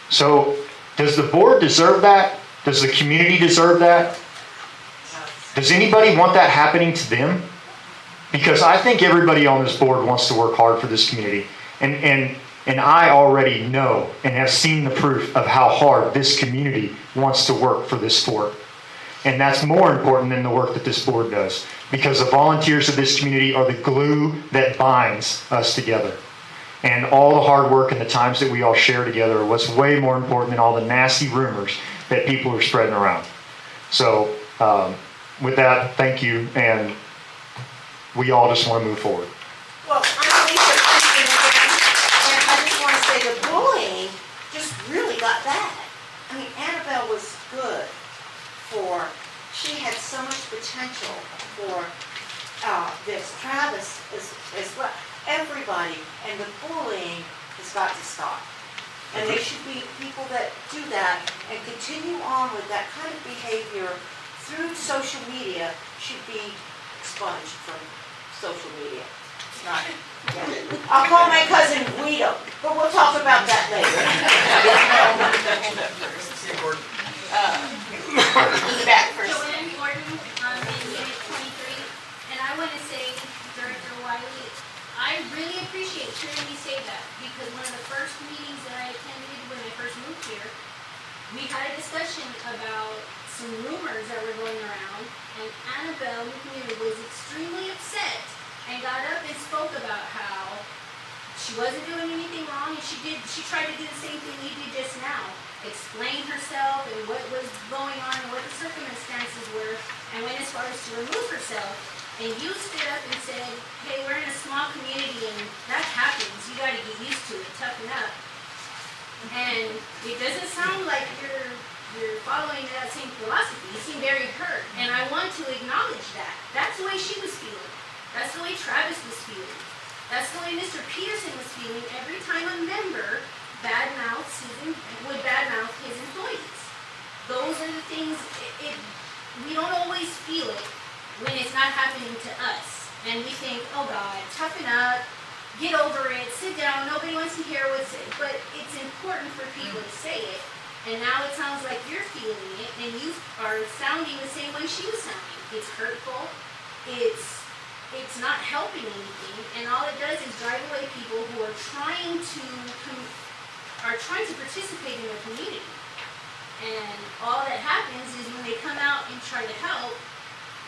So, does the board deserve that? Does the community deserve that? Does anybody want that happening to them? because I think everybody on this board wants to work hard for this community. And I already know and have seen the proof of how hard this community wants to work for this sport. And that's more important than the work that this board does, because the volunteers of this community are the glue that binds us together. And all the hard work and the times that we all share together are what's way more important than all the nasty rumors that people are spreading around. So with that, thank you, and we all just want to move forward. Well, I'm Lisa Christian again, and I just want to say the bullying just really got bad. I mean, Annabelle was good she had so much potential for this. Travis as well. Everybody, and the bullying has got to stop. And there should be people that do that and continue on with that kind of behavior through social media should be expunged from social media. Not, yeah. I'll call my cousin Guido, but we'll talk about that later. In the back first. Joanne Gordon, in Unit 23, and I want to say, Director Wiley, I really appreciate hearing you say that, because one of the first meetings that I attended when I first moved here, we had a discussion about some rumors that were going around, and Annabelle McNeil was extremely upset and got up and spoke about how she wasn't doing anything wrong, and she tried to do the same thing you did just now, explain herself and what was going on and what the circumstances were, and went as far as to remove herself. And you stood up and said, hey, we're in a small community and that happens. You got to get used to it, toughen up. And it doesn't sound like you're following that same philosophy. You seem very hurt. And I want to acknowledge that. That's the way she was feeling. That's the way Travis was feeling. That's the way Mr. Peterson was feeling every time a member would badmouth his employees. Those are the things, we don't always feel it when it's not happening to us. And we think, oh God, toughen up, get over it, sit down, nobody wants to hear what's it. But it's important for people to say it. And now it sounds like you're feeling it, and you are sounding the same way she was sounding. It's hurtful, it's not helping anything, and all it does is drive away people who are trying to participate in the community. And all that happens is when they come out and try to help,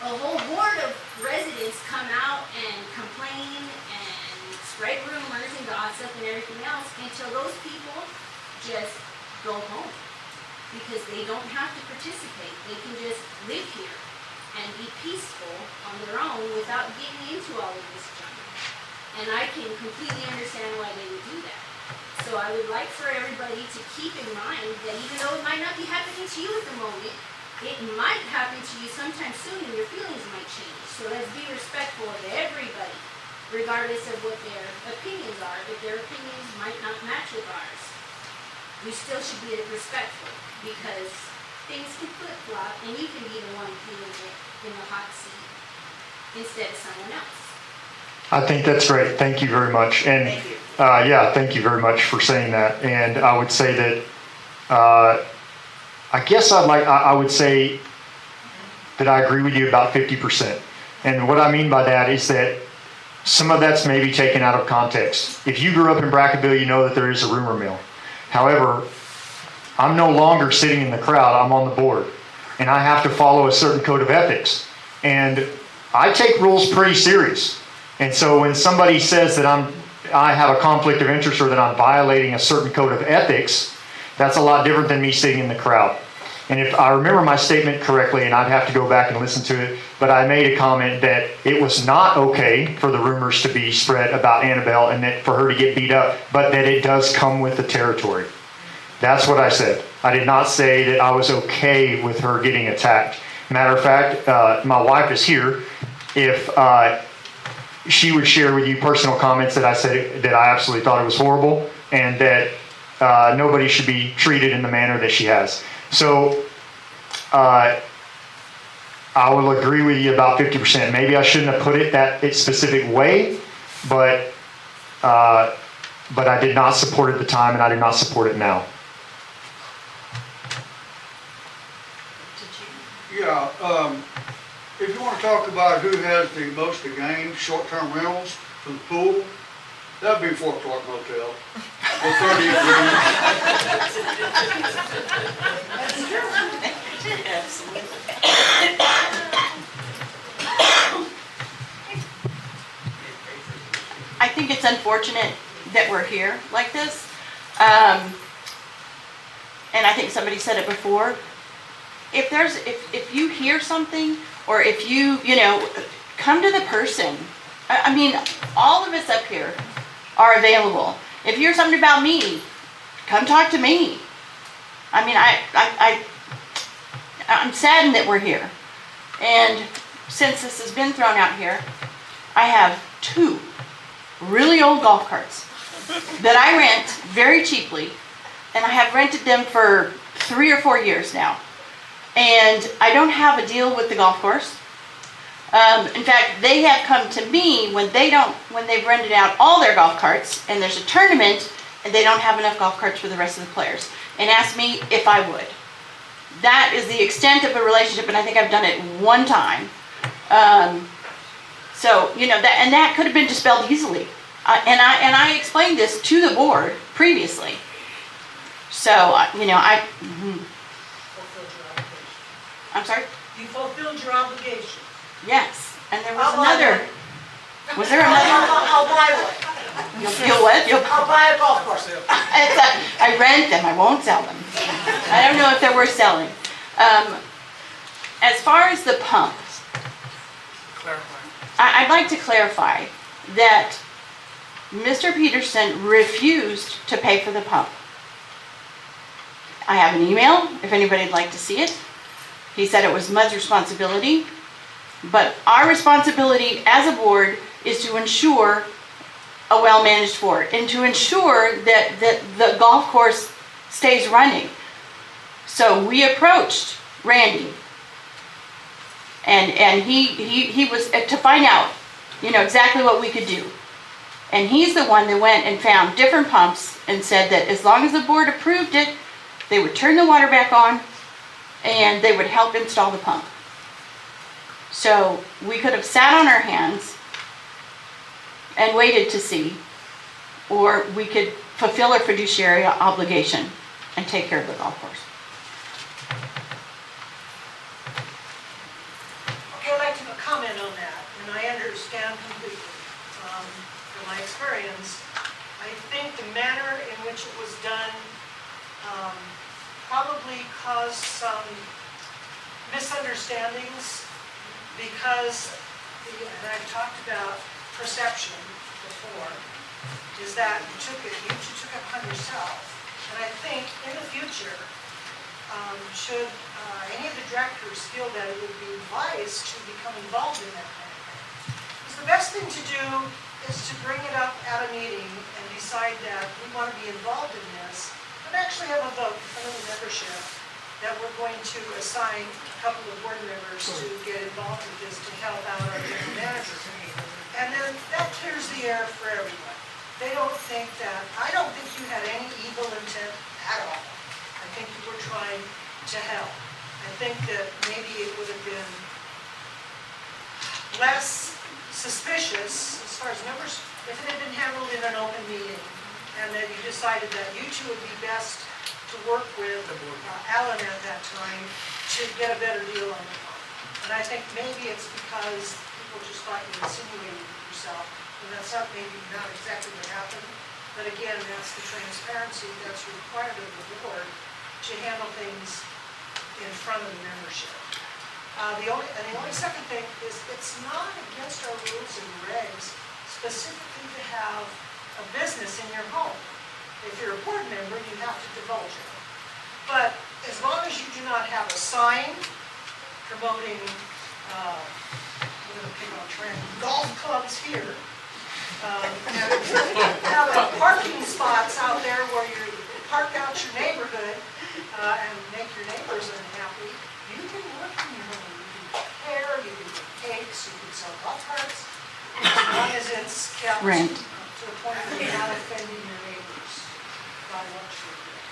a whole horde of residents come out and complain and spread rumors and gossip and everything else until those people just go home because they don't have to participate. They can just live here and be peaceful on their own without getting into all of this junk. And I can completely understand why they would do that. So I would like for everybody to keep in mind that even though it might not be happening to you at the moment, it might happen to you sometime soon and your feelings might change. So let's be respectful of everybody, regardless of what their opinions are. If their opinions might not match with ours, we still should be respectful because things can flip-flop and you can be the one feeling it in the hot seat instead of someone else. I think that's great. Thank you very much. And Thank you. thank you very much for saying that. And I would say that I guess I would say that I agree with you about 50%. And what I mean by that is that some of that's maybe taken out of context. If you grew up in Brackettville, you know that there is a rumor mill. However, I'm no longer sitting in the crowd. I'm on the board. And I have to follow a certain code of ethics. And I take rules pretty serious. And so when somebody says that I have a conflict of interest or that I'm violating a certain code of ethics, that's a lot different than me sitting in the crowd. And if I remember my statement correctly, and I'd have to go back and listen to it, but I made a comment that it was not okay for the rumors to be spread about Annabelle and that for her to get beat up, but that it does come with the territory. That's what I said. I did not say that I was okay with her getting attacked. Matter of fact, my wife is here. If she would share with you personal comments that I said that I absolutely thought it was horrible and that nobody should be treated in the manner that she has. So I will agree with you about 50%. Maybe I shouldn't have put it that specific way, but I did not support it at the time and I do not support it now. Yeah, If you wanna talk about who has the most to gain, short-term rentals from the pool, that'd be 4 O'Clock Motel. With 38 rooms. I think it's unfortunate that we're here like this. And I think somebody said it before. If you hear something, or if you come to the person. I mean, all of us up here are available. If you hear something about me, come talk to me. I mean, I'm saddened that we're here. And since this has been thrown out here, I have 2 really old golf carts that I rent very cheaply, and I have rented them for 3 or 4 years now. And I don't have a deal with the golf course. In fact, they have come to me when they've rented out all their golf carts, and there's a tournament, and they don't have enough golf carts for the rest of the players, and asked me if I would. That is the extent of the relationship, and I think I've done it 1 time. So, that could have been dispelled easily. And I explained this to the board previously. So, I'm sorry? You fulfilled your obligation. Yes. And there was I'll buy another. one. Was there another? I'll buy one. You'll what? I'll buy a golf course. I rent them. I won't sell them. I don't know if they're worth selling. As far as the pumps, I'd like to clarify that Mr. Peterson refused to pay for the pump. I have an email if anybody'd like to see it. He said it was Mud's responsibility, but our responsibility as a board is to ensure a well-managed fort and to ensure that the golf course stays running. So we approached Randy, and he was to find out, exactly what we could do. And he's the one that went and found different pumps and said that as long as the board approved it, they would turn the water back on and they would help install the pump. So we could have sat on our hands and waited to see, or we could fulfill our fiduciary obligation and take care of the golf course. Okay, I'd like to comment on that, and I understand completely. From my experience, I think the manner in which it was done probably caused some misunderstandings because, and I've talked about perception before, is that you took it upon yourself. And I think in the future, should any of the directors feel that it would be wise to become involved in that kind of thing, because the best thing to do is to bring it up at a meeting and decide that we want to be involved in this, and actually have a vote in front of the membership that we're going to assign a couple of board members to get involved with this to help out our general manager. And then that clears the air for everyone. They don't think that, I don't think you had any evil intent at all. I think you were trying to help. I think that maybe it would have been less suspicious as far as members if it had been handled in an open meeting and that you decided that you two would be best to work with Alan at that time to get a better deal on the phone. And I think maybe it's because people just thought you insinuated yourself, and that's maybe not exactly what happened. But again, that's the transparency that's required of the board to handle things in front of the membership. The only second thing is it's not against our rules and regs specifically to have a business in your home. If you're a board member, you have to divulge it. But as long as you do not have a sign promoting, I'm going to pick on trend, golf clubs here, and have parking spots out there where you park out your neighborhood and make your neighbors unhappy, you can work in your home. You can prepare, you can make cakes, you can sell golf carts, as long as it's kept to the point where you're not offending your neighbors by what you're doing.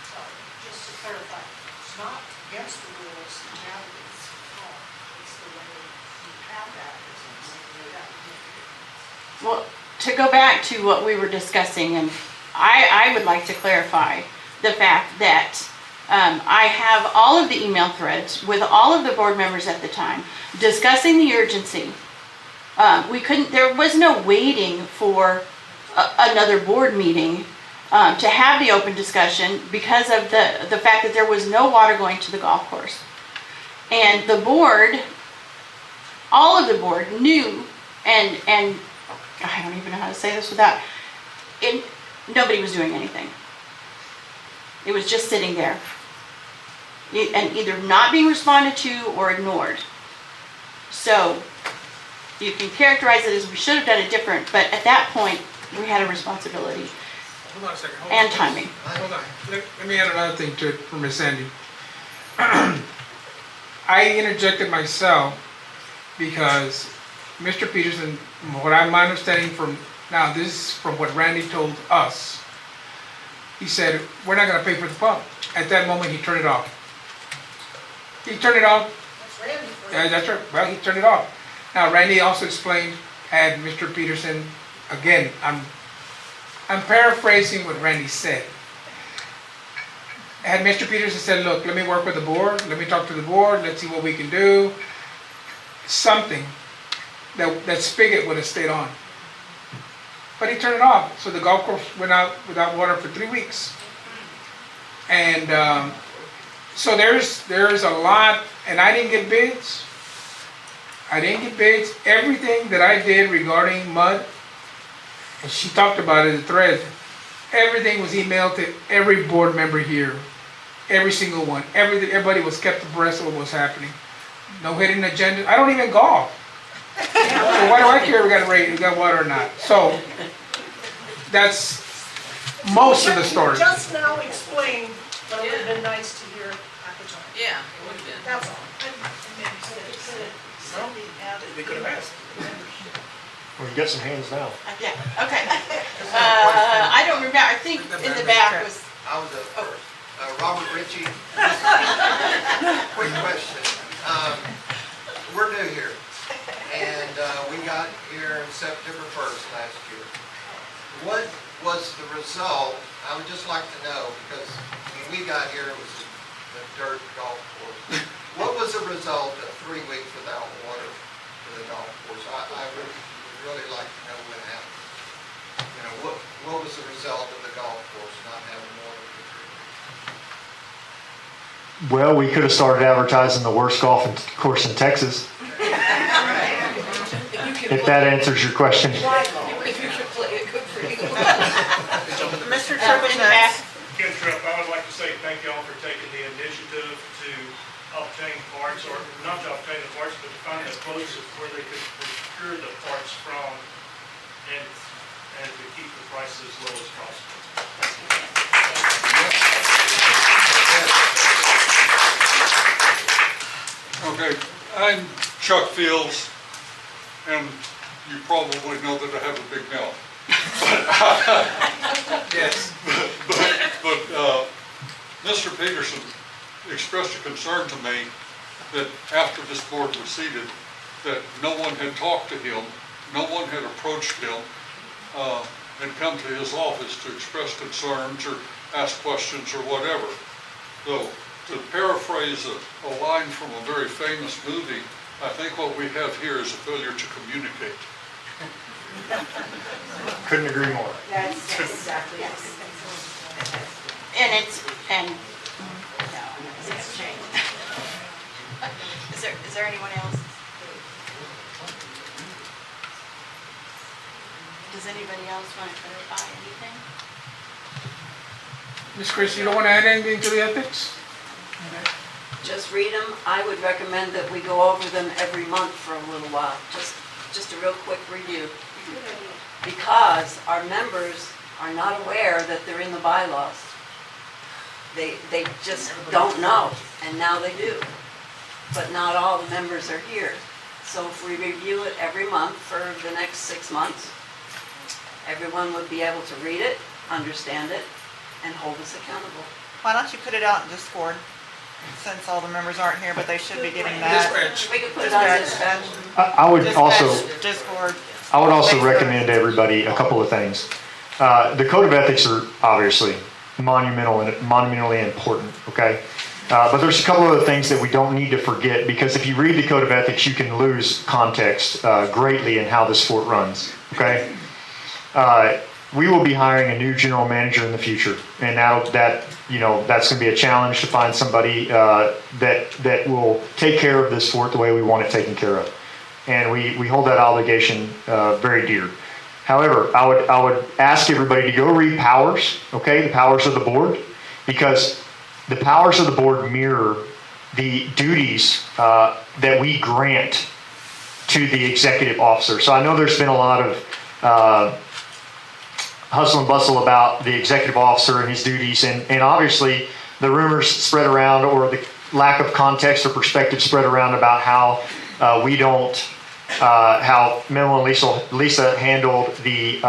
So, just to clarify, it's not against the rules to have this at all. It's the way you have that business. Well, to go back to what we were discussing, and I would like to clarify the fact that I have all of the email threads with all of the board members at the time discussing the urgency. There was no waiting for another board meeting to have the open discussion because of the fact that there was no water going to the golf course. And the board, all of the board knew, and I don't even know how to say this without, nobody was doing anything. It was just sitting there. And either not being responded to or ignored. So you can characterize it as we should have done it different, but at that point, we had a responsibility Hold on a second. and timing. Hold on. Let me add another thing to it for Ms. Sandy. I interjected myself because Mr. Peterson, what I'm understanding from, now this is from what Randy told us. He said, we're not gonna pay for the pump. At that moment, he turned it off. He turned it off. That's Randy for you. Yeah, that's right. Well, he turned it off. Now, Randy also explained, had Mr. Peterson, again, I'm paraphrasing what Randy said. Had Mr. Peterson said, look, let me work with the board, let me talk to the board, let's see what we can do. Something that spigot would have stayed on. But he turned it off, so the golf course went out without water for 3 weeks. And so there's a lot, and I didn't get bids. Everything that I did regarding mud, and she talked about it in the thread, everything was emailed to every board member here. Every single one. Everybody was kept abreast of what was happening. No hidden agenda. I don't even golf. So why do I care if we got water or not? So that's most of the story. Just now explained what would have been nice to hear at the time. Yeah, it would have been. That's all. They could have asked. Well, you got some hands now. Yeah, okay. I don't remember, I think in the back was, I was up first. Robert Ritchie. Quick question. We're new here, and we got here on September 1st last year. What was the result? I would just like to know, because when we got here, it was a dirt golf course. What was the result of 3 weeks without water for the golf course? I would really like to know what happened. You know, what was the result of the golf course not having water for 3 weeks? Well, we could have started advertising the worst golf course in Texas. If that answers your question. If you could play it, good for you. Mr. Turpin in the back. Ken Tripp, I would like to say thank y'all for taking the initiative to obtain parts, or not to obtain the parts, but to find the closest where they could procure the parts from and to keep the prices as low as possible. Okay, I'm Chuck Fields, and you probably know that I have a big mouth. Yes. But Mr. Peterson expressed a concern to me that after this board was seated, that no one had talked to him, no one had approached him, and come to his office to express concerns or ask questions or whatever. So, to paraphrase a line from a very famous movie, I think what we have here is a failure to communicate. Couldn't agree more. That's exactly it. And no, it's changed. Is there anyone else? Does anybody else want to clarify anything? Ms. Chris, you don't want to add anything to the ethics? Just read them. I would recommend that we go over them every month for a little while, just a real quick review. Because our members are not aware that they're in the bylaws. They just don't know, and now they do. But not all the members are here. So if we review it every month for the next 6 months, everyone would be able to read it, understand it, and hold us accountable. Why don't you put it out in Discord? since all the members aren't here, but they should be getting that. Dispatch. We could put it on dispatch. I would also, Just for, I would also recommend to everybody a couple of things. The code of ethics are obviously monumentally important, okay? But there's a couple of other things that we don't need to forget, because if you read the code of ethics, you can lose context greatly in how this fort runs, okay? We will be hiring a new general manager in the future, and that's going to be a challenge to find somebody that will take care of this fort the way we want it taken care of. And we hold that obligation very dear. However, I would ask everybody to go read powers, okay, the powers of the board, because the powers of the board mirror the duties that we grant to the executive officer. So I know there's been a lot of hustle and bustle about the executive officer and his duties, and obviously the rumors spread around, or the lack of context or perspective spread around about how how Mel and Lisa handled the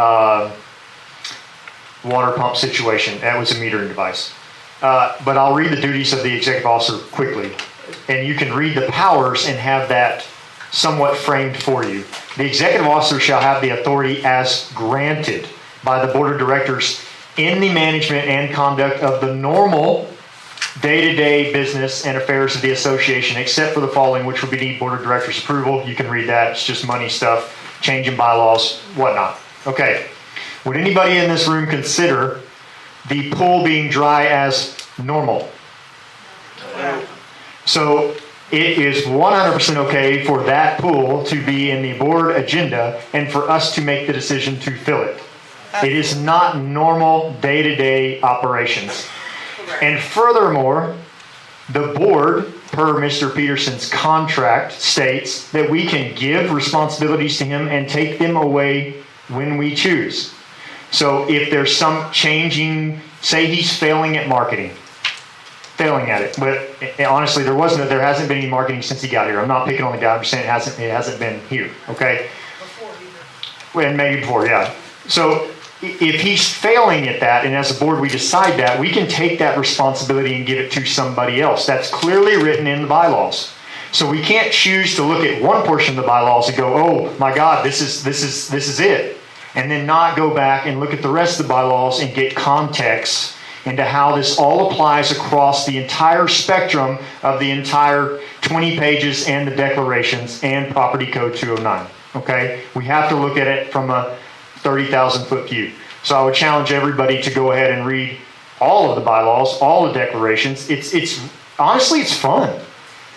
water pump situation. That was a metering device. But I'll read the duties of the executive officer quickly, and you can read the powers and have that somewhat framed for you. The executive officer shall have the authority as granted by the board of directors in the management and conduct of the normal day-to-day business and affairs of the association, except for the following, which would be board of directors approval. You can read that. It's just money stuff, changing bylaws, whatnot. Okay. Would anybody in this room consider the pool being dry as normal? yeah. So it is 100% okay for that pool to be in the board agenda and for us to make the decision to fill it. It is not normal day-to-day operations. And furthermore, the board, per Mr. Peterson's contract, states that we can give responsibilities to him and take them away when we choose. So if there's some changing, say he's failing at marketing, failing at it, but honestly, there hasn't been any marketing since he got here. I'm not picking on the guy, I'm just saying it hasn't been here, okay? And maybe before, yeah. So if he's failing at that, and as a board we decide that, we can take that responsibility and give it to somebody else. That's clearly written in the bylaws. So we can't choose to look at one portion of the bylaws and go, oh my God, this is it. And then not go back and look at the rest of the bylaws and get context into how this all applies across the entire spectrum of the entire 20 pages and the declarations and Property Code 209. Okay? We have to look at it from a 30,000 foot view. So I would challenge everybody to go ahead and read all of the bylaws, all the declarations. It's honestly, it's fun.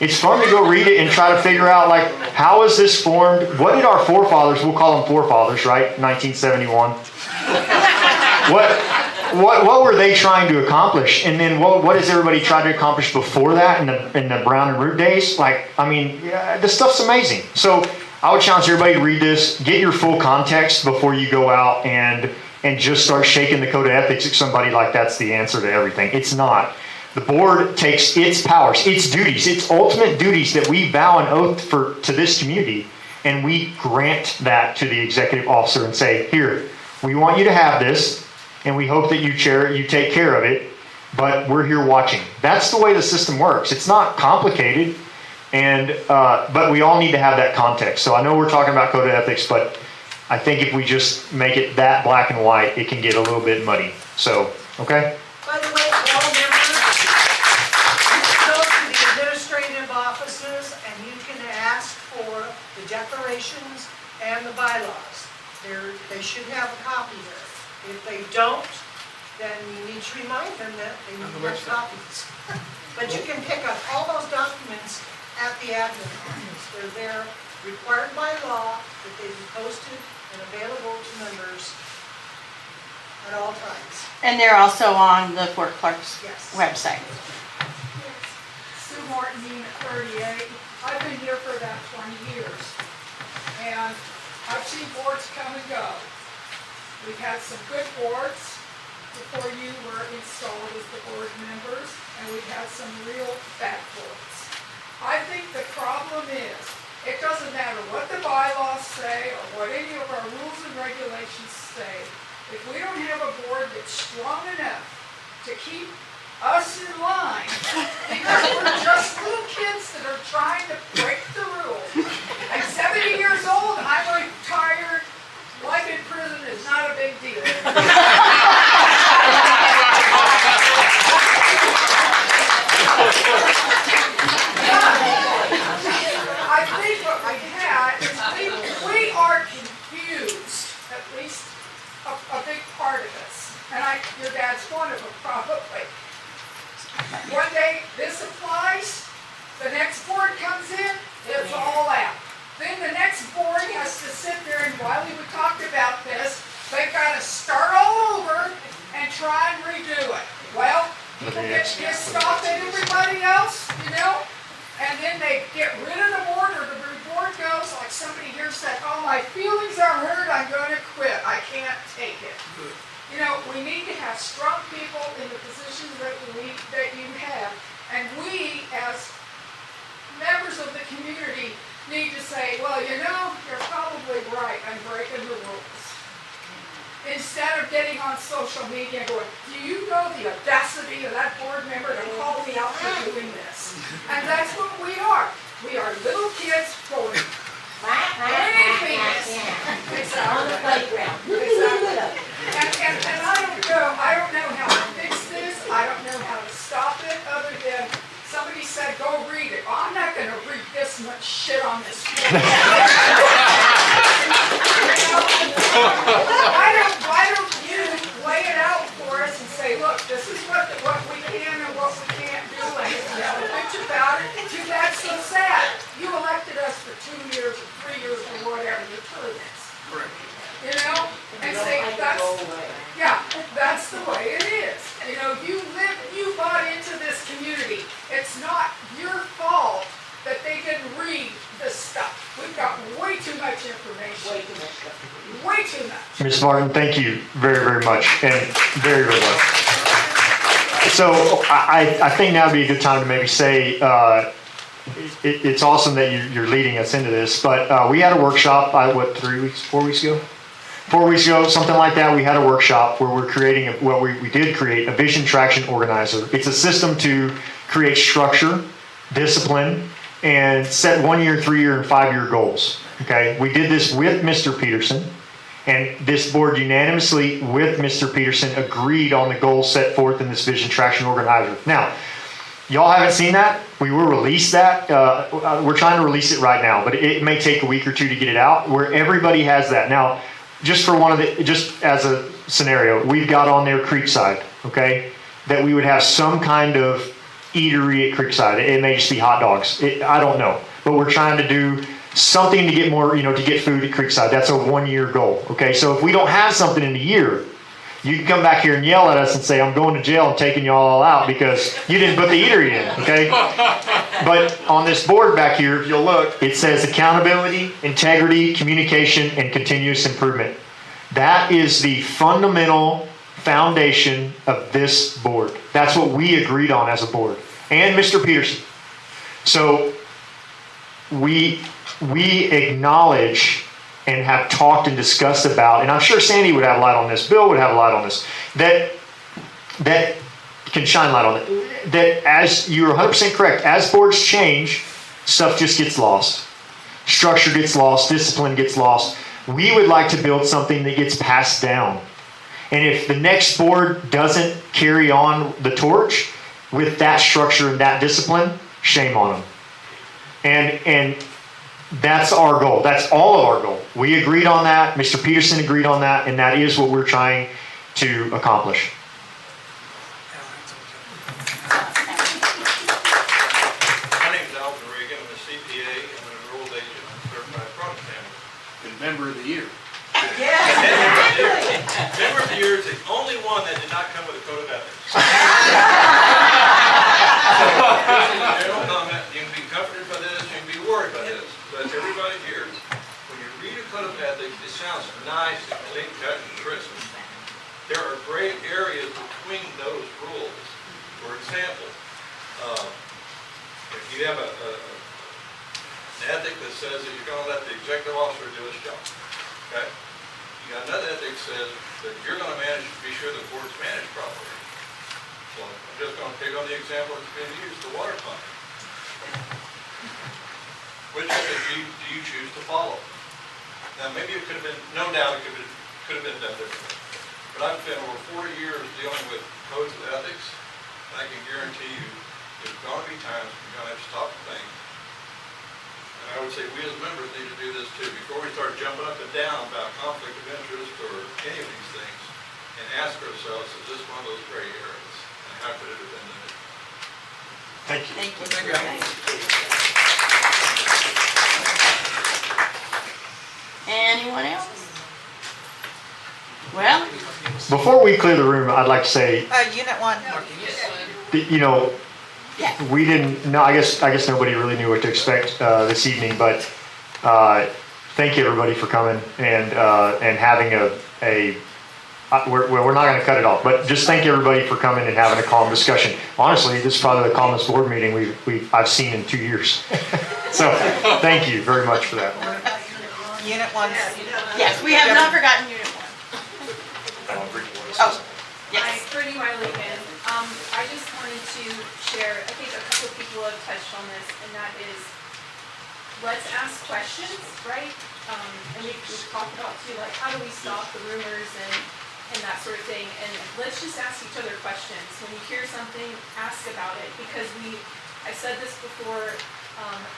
It's fun to go read it and try to figure out, like, how is this formed? What did our forefathers, we'll call them forefathers, right? 1971. What were they trying to accomplish? And then what has everybody tried to accomplish before that in the Brown and Root days? Like, I mean, yeah, this stuff's amazing. So I would challenge everybody to read this, get your full context before you go out and just start shaking the code of ethics at somebody like that's the answer to everything. It's not. The board takes its powers, its duties, its ultimate duties that we vow an oath to this community, and we grant that to the executive officer and say, here, we want you to have this, and we hope that you take care of it, but we're here watching. That's the way the system works. It's not complicated, and but we all need to have that context. So I know we're talking about code of ethics, but I think if we just make it that black and white, it can get a little bit muddy. So, okay? By the way, all members, you can go to the administrative offices and you can ask for the declarations and the bylaws. They should have a copy there. If they don't, then you need to remind them that they need to have copies. But you can pick up all those documents at the admin office. They're there, required by law, that they be posted and available to members at all times. And they're also on the Fort Clark's Yes. website. Sue Martin, Unit 38. I've been here for about 20 years, and I've seen boards come and go. We've had some good boards before you were installed as the board members, and we've had some real bad boards. I think the problem is, it doesn't matter what the bylaws say or what any of our rules and regulations say, if we don't have a board that's strong enough to keep us in line because we're just little kids that are trying to break the rules. I'm 70 years old, I'm retired, life in prison is not a big deal. I think what we had is we are confused, at least a big part of us. And your dad's one of them, probably. One day this applies, the next board comes in, it's all out. Then the next board has to sit there, and Wiley, we talked about this, they've got to start all over and try and redo it. Well, people get pissed off at everybody else, and then they get rid of the board, or the board goes, like somebody here said, oh, my feelings are hurt, I'm going to quit, I can't take it. We need to have strong people in the positions that you have, and we, as members of the community, need to say, well, you're probably right, I'm breaking the rules. Instead of getting on social media and going, do you know the audacity of that board member to call me out for doing this? And that's what we are. We are little kids going, exactly. On the playground. Exactly. And I don't know how to fix this, I don't know how to stop it, other than somebody said, go read it. Well, I'm not going to read this much shit on this board. Why don't you lay it out for us and say, look, this is what we can and what we can't do, and if you have a bitch about it, too bad, so sad. You elected us for 2 years or 3 years or whatever the term is. Correct. And say, that's the way it is. You bought into this community. It's not your fault that they didn't read this stuff. We've got way too much information. Way too much stuff. Way too much. Ms. Martin, thank you very, very much, and very, very much. So I think now would be a good time to maybe say, it's awesome that you're leading us into this, but we had a workshop, 4 weeks ago? 4 weeks ago, something like that, we had a workshop where we're creating, we did create a vision traction organizer. It's a system to create structure, discipline, and set 1 year, 3 year, and 5 year goals. Okay, we did this with Mr. Peterson, and this board unanimously with Mr. Peterson agreed on the goals set forth in this vision traction organizer. Now, y'all haven't seen that. We will release that. We're trying to release it right now, but it may take a week or two to get it out where everybody has that. Now, just as a scenario, we've got on there Creekside, okay? That we would have some kind of eatery at Creekside. It may just be hot dogs. I don't know. But we're trying to do something to get more, to get food at Creekside. That's a 1 year goal, okay? So if we don't have something in a year, you can come back here and yell at us and say, I'm going to jail and taking y'all all out because you didn't put the eatery in, okay? But on this board back here, if you'll look, it says accountability, integrity, communication, and continuous improvement. That is the fundamental foundation of this board. That's what we agreed on as a board. And Mr. Peterson. So we acknowledge and have talked and discussed about, and I'm sure Sandy would have a light on this, Bill would have a light on this, that can shine light on it. That as you're 100% correct, as boards change, stuff just gets lost. Structure gets lost, discipline gets lost. We would like to build something that gets passed down. And if the next board doesn't carry on the torch with that structure and that discipline, shame on them. And that's our goal. That's all of our goal. We agreed on that. Mr. Peterson agreed on that, and that is what we're trying to accomplish. My name is Alvin Reagan. I'm a CPA. I'm an enrolled agent. I'm a certified product manager. And member of the year. Member of the year is the only one that did not come with a code of ethics. General comment, you can be comforted by this, you can be worried by this, but everybody here, when you read a code of ethics, it sounds nice and clean cut and crisp. There are gray areas between those rules. For example, if you have an ethic that says that you're going to let the executive officer do his job, okay? You got another ethic that says that you're going to be sure the board's managed properly. So I'm just gonna pick on the example that's been used, the water pump. Which method do you choose to follow? Now, maybe it could have been, no doubt it could have been done differently. But I've spent over 40 years dealing with codes of ethics, and I can guarantee you, there's gonna be times when you're gonna have to stop and think. And I would say we as members need to do this too, before we start jumping up and down about conflict of interest or any of these things, and ask ourselves, is this one of those gray areas? And how could it have been done? Thank you. Thank you. Anyone else? Well, Before we clear the room, I'd like to say, Unit 1. you know, we didn't, no, I guess nobody really knew what to expect this evening, but thank you everybody for coming and having we're not going to cut it off, but just thank everybody for coming and having a calm discussion. Honestly, this is probably the calmest board meeting I've seen in 2 years. So thank you very much for that. Unit 1. Yes, we have not forgotten Unit 1. Oh, Hi, yes. Brittany Riley-Vin. I just wanted to share, I think a couple of people have touched on this, and that is, let's ask questions, right? And we've talked about too, like, how do we stop the rumors and that sort of thing, and let's just ask each other questions. When you hear something, ask about it, because I've said this before,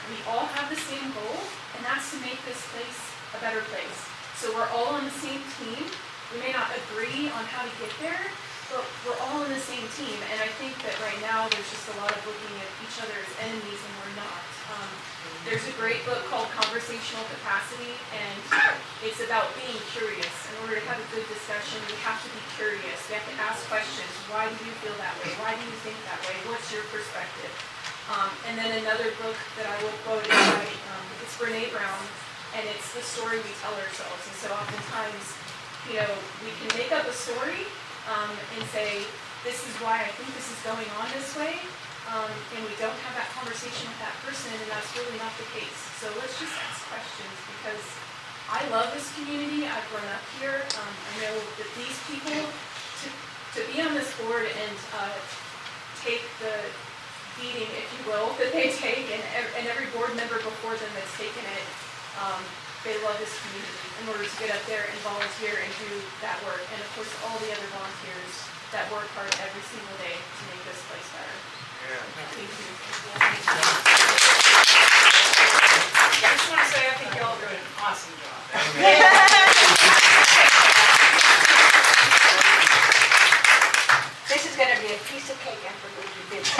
we all have the same goal, and that's to make this place a better place. So we're all on the same team. We may not agree on how to get there, but we're all on the same team, and I think that right now there's just a lot of looking at each other as enemies, and we're not. There's a great book called Conversational Capacity, and it's about being curious. In order to have a good discussion, we have to be curious. We have to ask questions. Why do you feel that way? Why do you think that way? What's your perspective? And then another book that I will quote is by, it's Brene Brown, and it's The Story We Tell Ourselves. And so oftentimes, you know, we can make up a story and say, this is why I think this is going on this way, and we don't have that conversation with that person, and that's really not the case. So let's just ask questions, because I love this community. I've grown up here. I know that these people, to be on this board and take the beating, if you will, that they take, and every board member before them that's taken it, they love this community in order to get up there and volunteer and do that work. And of course, all the other volunteers that work hard every single day to make this place better. Thank you. I just want to say, I think y'all are doing an awesome job. This is gonna be a piece of cake after we do this.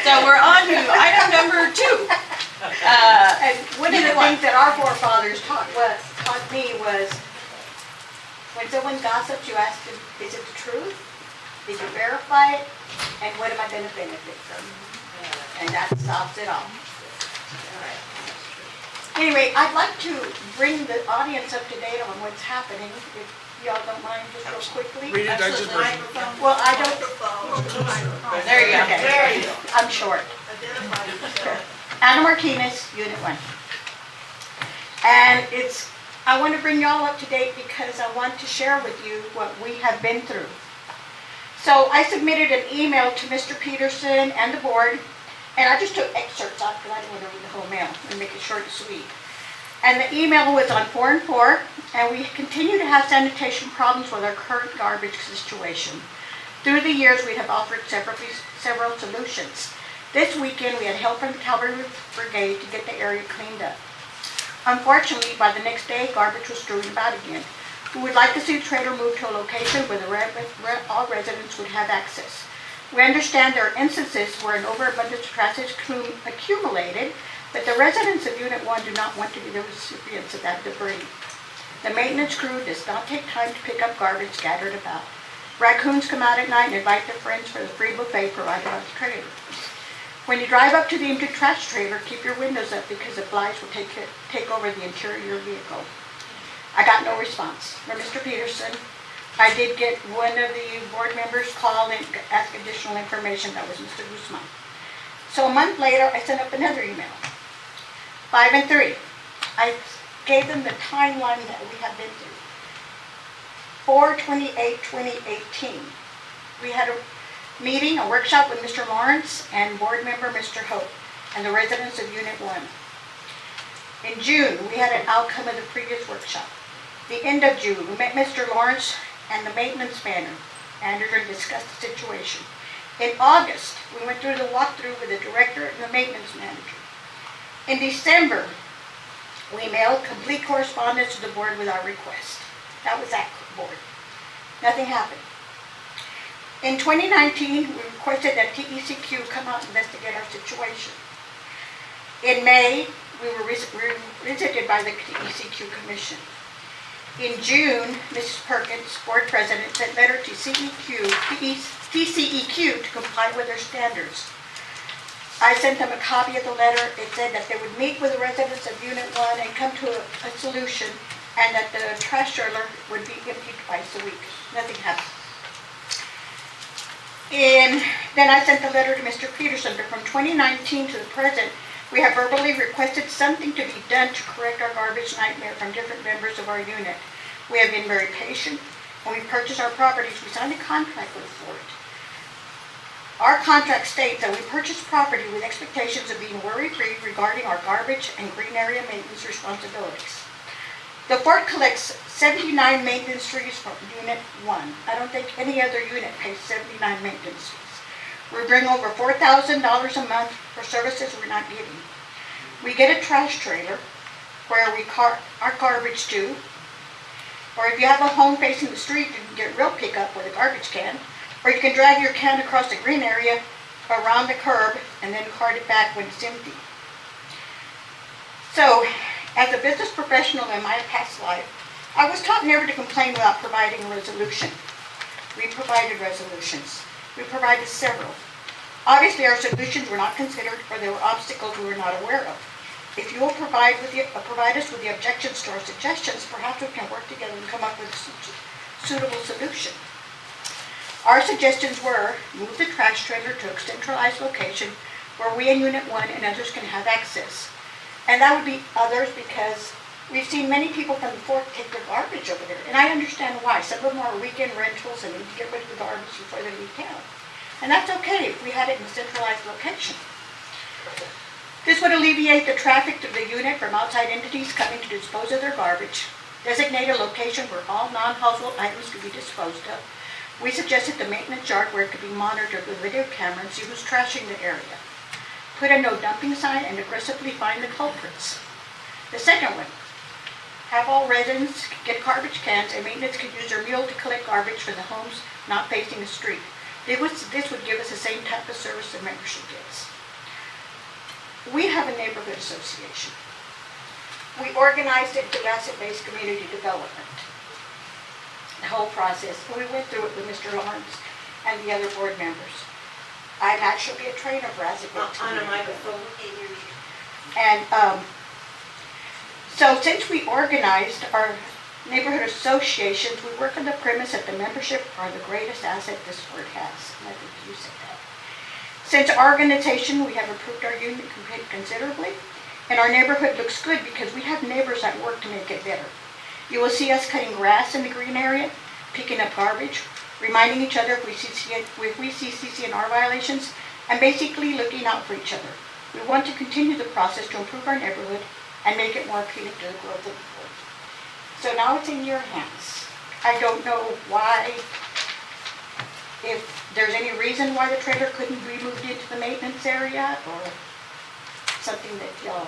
So we're on to item number 2. And one of the things that our forefathers taught me was, when someone gossips, you ask them, is it the truth? Did you verify it? And what am I gonna benefit from? And that stops it all. Anyway, I'd like to bring the audience up to date on what's happening, if y'all don't mind, just real quickly. Read it, I just read it. Well, I don't. There you go. Okay. There you go. I'm short. Identify yourself. Anna Martinez, Unit 1. And I want to bring y'all up to date because I want to share with you what we have been through. So I submitted an email to Mr. Peterson and the board, and I just took excerpts out because I didn't want to read the whole mail and make it short and sweet. And the email was on 4 and 4, and we continue to have sanitation problems with our current garbage situation. Through the years, we have offered several solutions. This weekend, we had help from the Cavalry Brigade to get the area cleaned up. Unfortunately, by the next day, garbage was strewn about again. We would like to see the trailer moved to a location where all residents would have access. We understand there are instances where an overabundance of trash is accumulated, but the residents of Unit 1 do not want to be the recipients of that debris. The maintenance crew does not take time to pick up garbage scattered about. Raccoons come out at night and invite their friends for the free buffet provided by the trailer. When you drive up to the empty trash trailer, keep your windows up because the flies will take over the interior of your vehicle. I got no response from Mr. Peterson. I did get one of the board members call and ask additional information. That was Mr. Guzman. So a month later, I sent up another email. 5 and 3. I gave them the timeline that we have been through. 4/28/2018. we had a meeting, a workshop with Mr. Lawrence and board member Mr. Hope and the residents of Unit 1. In June, we had an outcome of the previous workshop. The end of June, we met Mr. Lawrence and the maintenance manager and discussed the situation. In August, we went through the walkthrough with the director and the maintenance manager. In December, we mailed complete correspondence to the board with our request. That was that board. Nothing happened. In 2019, we requested that TECQ come out and investigate our situation. In May, we were visited by the TECQ Commission. In June, Mrs. Perkins, board president, sent letter to TCEQ to comply with their standards. I sent them a copy of the letter. It said that they would meet with the residents of Unit 1 and come to a solution, and that the trash trailer would be emptied twice a week. Nothing happened. Then I sent the letter to Mr. Peterson, but from 2019 to the present, we have verbally requested something to be done to correct our garbage nightmare from different members of our unit. We have been very patient. When we purchased our properties, we signed a contract with for it. Our contract states that we purchase property with expectations of being worry-free regarding our garbage and green area maintenance responsibilities. The fort collects 79 maintenance fees from Unit 1. I don't think any other unit pays 79 maintenance fees. We bring over $4,000 a month for services we're not getting. We get a trash trailer where we cart our garbage to, or if you have a home facing the street, you can get real pickup with a garbage can, or you can drag your can across the green area around the curb and then cart it back when it's empty. So, as a business professional in my past life, I was taught never to complain without providing a resolution. We provided resolutions. We provided several. Obviously, our solutions were not considered, or there were obstacles we were not aware of. If you will provide us with the objections to our suggestions, perhaps we can work together and come up with a suitable solution. Our suggestions were move the trash trailer to a centralized location where we in Unit 1 and others can have access. And that would be others because we've seen many people from the fort take their garbage over there. And I understand why. Some of them are weekend rentals and need to get rid of the garbage before they leave town. And that's okay if we had it in a centralized location. This would alleviate the traffic to the unit from outside entities coming to dispose of their garbage, designate a location where all non-household items could be disposed of. We suggested the maintenance yard where it could be monitored with video camera and see who's trashing the area. Put a no dumping sign and aggressively find the culprits. The second one, have all residents get garbage cans and maintenance can use their mule to collect garbage for the homes not facing the street. This would give us the same type of service the membership gets. We have a neighborhood association. We organized it through asset-based community development. The whole process. We went through it with Mr. Lawrence and the other board members. I'm actually a trainer for asset-based On a community microphone. development. And so since we organized our neighborhood associations, we work on the premise that the membership are the greatest asset this fort has. And I think you said that. Since our organization, we have improved our unit considerably, and our neighborhood looks good because we have neighbors that work to make it better. You will see us cutting grass in the green area, picking up garbage, reminding each other if we see CC&R violations, and basically looking out for each other. We want to continue the process to improve our neighborhood and make it more appealing to the growth of the fort. So now it's in your hands. I don't know why, if there's any reason why the trailer couldn't be moved into the maintenance area, or something that y'all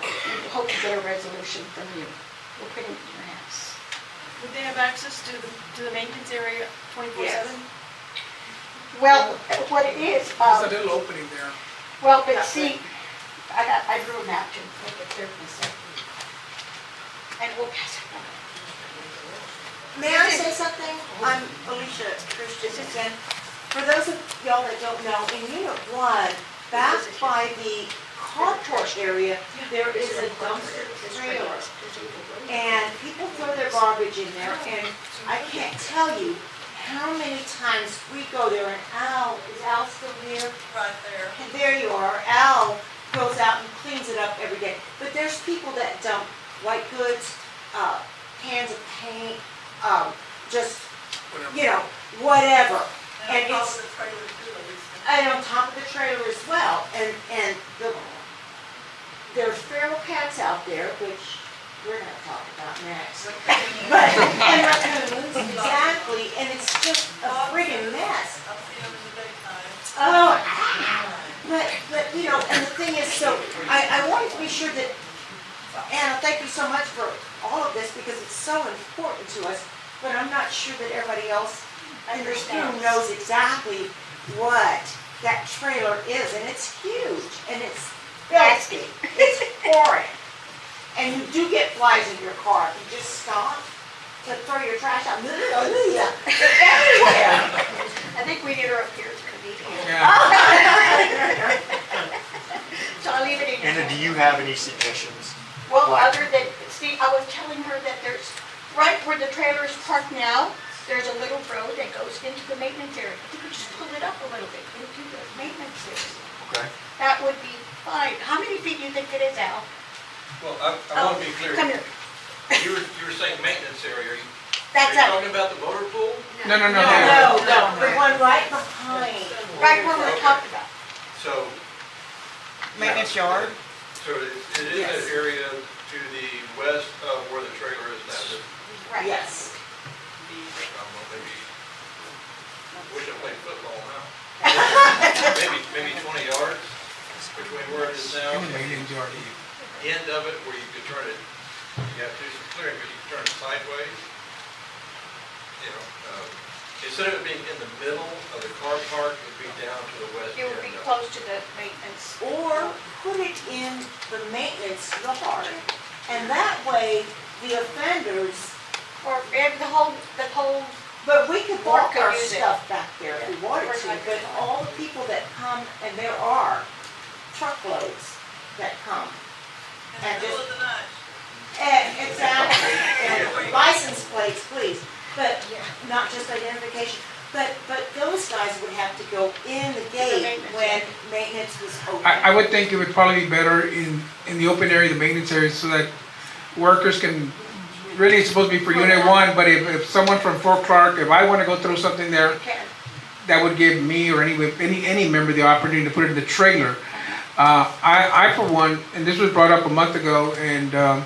hope to get a resolution from you. We'll put it in your hands. Would they have access to the maintenance area 24/7? Well, what it is, There's a little opening there. well, but see, I drew a map to make it clear for myself. And we'll pass it on. May I say something? I'm Alicia Christian again. For those of y'all that don't know, in Unit 1, back by the carport area, there is a dumpster trailer. And people throw their garbage in there, and I can't tell you how many times we go there, and Al, is Al still here? Right there. And there you are. Al goes out and cleans it up every day. But there's people that dump white goods, cans of paint, just, you know, whatever. And it's, and on top of the trailer as well, and there's feral cats out there, which we're gonna talk about next. But, and raccoons, exactly, and it's just a friggin' mess. Oh, but, you know, and the thing is, so, I wanted to be sure that, Anna, thank you so much for all of this, because it's so important to us, but I'm not sure that everybody else in this room knows exactly what that trailer is, and it's huge, and it's filthy, it's horrid. And you do get flies in your car, if you just stop to throw your trash out, they're everywhere. I think we need her up here as a comedian. Yeah. So I'll leave it in. Anna, do you have any suggestions? Well, Like- other than, see, I was telling her that there's, right where the trailer is parked now, there's a little road that goes into the maintenance area. You could just pull it up a little bit into the maintenance area. Okay. That would be fine. How many feet do you think it is, Al? Well, I want to be clear. Come here. You were saying maintenance area. Are you That's talking about the motor pool? No. No, the one right behind. Right where we talked about. So, Maintenance yard? so it is that area to the west of where the trailer is now. Right. Yes. Maybe, wish I played football now. Maybe 20 yards between where it is now and the end of it where you could turn it, you have to do some clearing, but you can turn it sideways. You know, instead of it being in the middle of the car park, it would be down to the west It end. would be of it. close to the maintenance. Or put it in the maintenance yard. And that way, the offenders, Or maybe the whole, but we could Or walk could our use it. stuff back there if we wanted Or to, could but use it. all the people that come, and there are truckloads that come. And just, exactly, and license plates, please, but not just identification. But those guys would have to go in the gate when maintenance was open. I would think it would probably be better in the open area, the maintenance area, so that workers can, really it's supposed to be for Unit 1, but if someone from Fort Clark, if I want to go through something there, that would give me or any member the opportunity to put it in the trailer. I for one, and this was brought up a month ago, and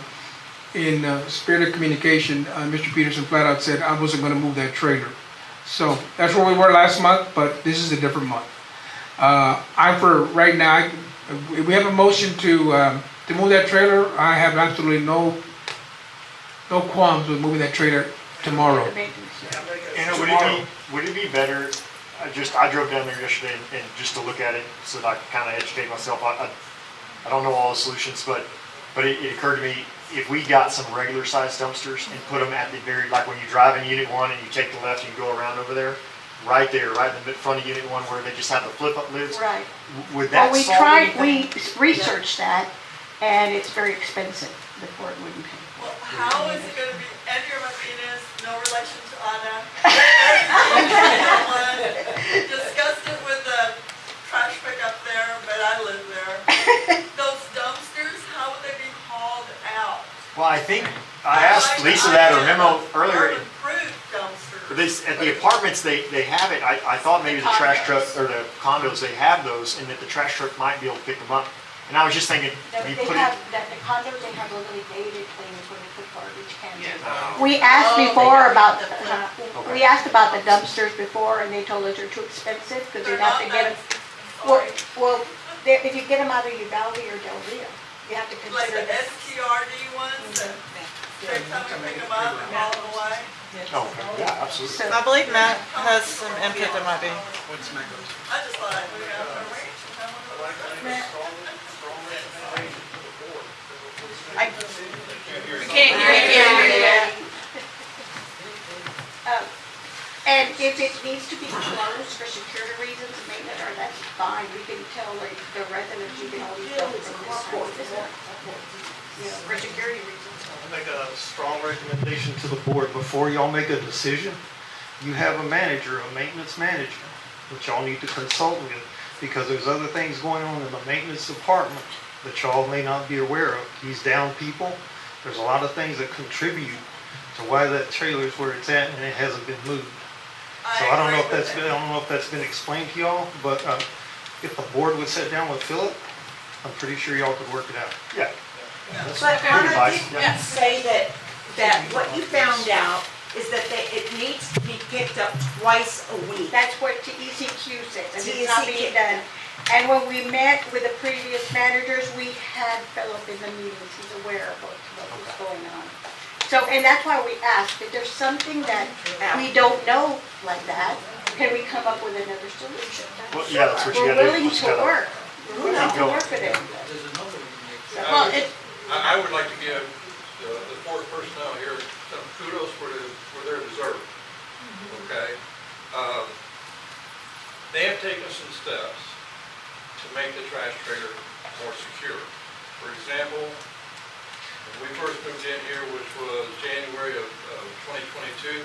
in spirit of communication, Mr. Peterson flat out said I wasn't going to move that trailer. So that's where we were last month, but this is a different month. I for right now, we have a motion to move that trailer. I have absolutely no qualms with moving that trailer tomorrow. Anna, would it be better, I drove down there yesterday and just to look at it so that I could kind of educate myself. I don't know all the solutions, but it occurred to me, if we got some regular sized dumpsters and put them at the very, like when you drive in Unit 1 and you take the left and you go around over there, right in the front of Unit 1 where they just have the flip up lids. Right. Would that Well, solve anything? we researched that, and it's very expensive. The court wouldn't pay. Well, how is it gonna be Edgar Martinez, no relation to Anna? Discussed it with the trash pickup there, but I live there. Those dumpsters, how would they be hauled out? Well, I think, I asked Lisa that or Memo earlier. Approved dumpsters. At the apartments, they have it. I thought maybe the trash truck, or the condos, they have those, and that the trash truck might be able to pick them up. And I was just thinking, They you put have, it, the condos, they have little gated things where they put garbage cans in. Oh. We asked before about, Okay. we asked about the dumpsters before, and they told us they're too expensive, because you'd have to get them. Well, if you get them out of Uvalde or Del Rio, you have to Like consider the that. STRD ones, that they come and pick them up and haul them away? oh, okay, yeah, absolutely. I believe Matt has some input that might be. I just thought I'd look out for a ranch and have one of those. We can't hear you. And if it needs to be closed for security reasons, maintenance, or that's fine, we can tell the residents, you can always go from this time to this time. You know, for security reasons. I'll make a strong recommendation to the board. Before y'all make a decision, you have a manager, a maintenance manager, which y'all need to consult with, because there's other things going on in the maintenance department that y'all may not be aware of. He's down people. There's a lot of things that contribute to why that trailer's where it's at and it hasn't been moved. So I don't know if that's been explained to y'all, but if the board would sit down with Philip, I'm pretty sure y'all could work it out. Yeah. But Good Anna, advice, didn't yeah. you say that what you found out is that it needs to be picked up twice a week? That's what TECQ says, and it's not being TECQ. done. And when we met with the previous managers, we had Philip in the meetings, he's aware of what was going on. So, and that's why we asked, if there's something that we don't know like that, can we come up with another solution? Well, yeah, that's what you gotta do. We're willing Just to gotta work, we're willing to go. work with it. Well, I would like to give the port personnel here some kudos for their deserve, okay? They have taken some steps to make the trash trailer more secure. For example, when we first moved in here, which was January of 2022,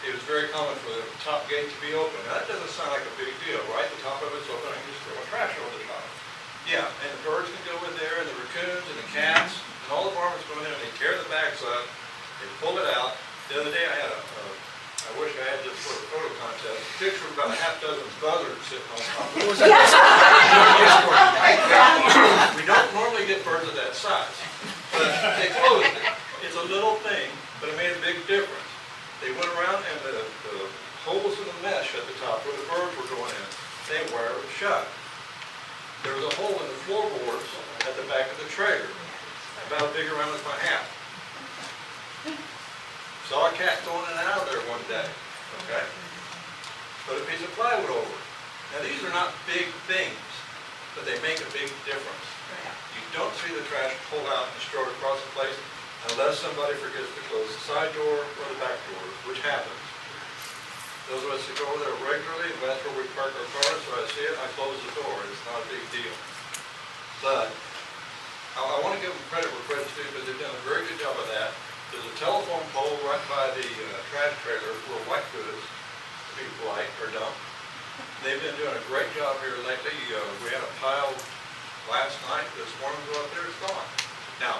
it was very common for the top gate to be open. Now, that doesn't sound like a big deal, right? The top of it's open, I can just throw a trash over the top. Yeah, and the birds can go in there, and the raccoons, and the cats, and all the varmints go in there, and they tear the backs up, they pull it out. The other day, I had I wish I had this for a photo contest, a picture of about a half dozen buzzards sitting on top of it. We don't normally get birds of that size, but they closed it. It's a little thing, but it made a big difference. They went around, and the holes in the mesh at the top where the birds were going in, they wired them shut. There was a hole in the floorboards at the back of the trailer, about big around as my hat. Saw a cat going in and out of there one day, okay? Put a piece of plywood over it. Now, these are not big things, but they make a big difference. You don't see the trash pulled out and strode across the place unless somebody forgets to close the side door or the back door, which happens. Those of us who go over there regularly, that's where we park our cars, so I see it, I close the door. It's not a big deal. But I want to give them credit where credit's due, because they've done a very good job of that. There's a telephone pole right by the trash trailer where white goods, to be polite, are dumped. They've been doing a great job here lately. We had a pile last night. This morning we go up there, it's gone. Now,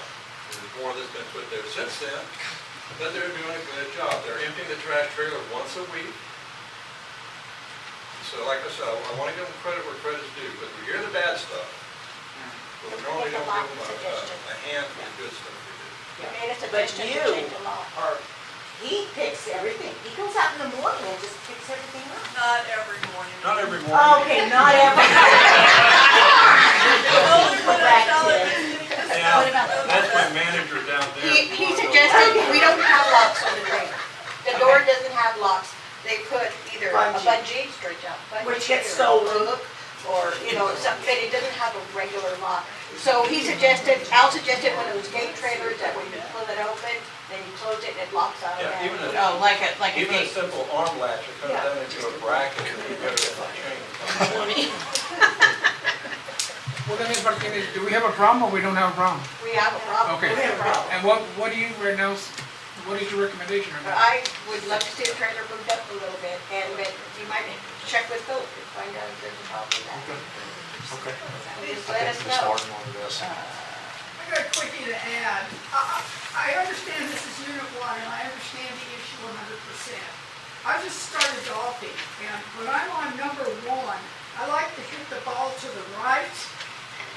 there's more that's been put there since then, but they're doing a good job. They're emptying the trash trailer once a week. So like I said, I want to give them credit where credit's due, because we hear the bad stuff, but we normally don't give them a hand for the good stuff we do. You made a But suggestion to you change the law. he picks everything. He goes out in the morning and just picks everything up. Not every morning. Not every morning. Okay, not every Only when I tell it. Yeah, that's my manager down there. He suggested we don't have locks on the trailer. The door doesn't have locks. They put either a bungee, straight up, Which gets or a stolen. hook, or, something, but it doesn't have a regular lock. So Al suggested one of those gate trailers that when you pull it open, then you close it and it locks out. Yeah, even Oh, like a even a gate. simple arm latch, it comes down into a bracket and you get it in the chain. Well, then, Martinez, do we have a problem or we don't have a problem? We have a problem. Okay. We have a problem. And what do you, right now, what is your recommendation on that? I would love to see the trailer moved up a little bit, but you might check with Philip and find out if there's a problem with that. Okay. Just I let think us Ms. know. Martin wanted this. I got a quickie to add. I understand this is Unit 1, and I understand the issue 100%. I just started golfing, and when I'm on number 1, I like to hit the ball to the right.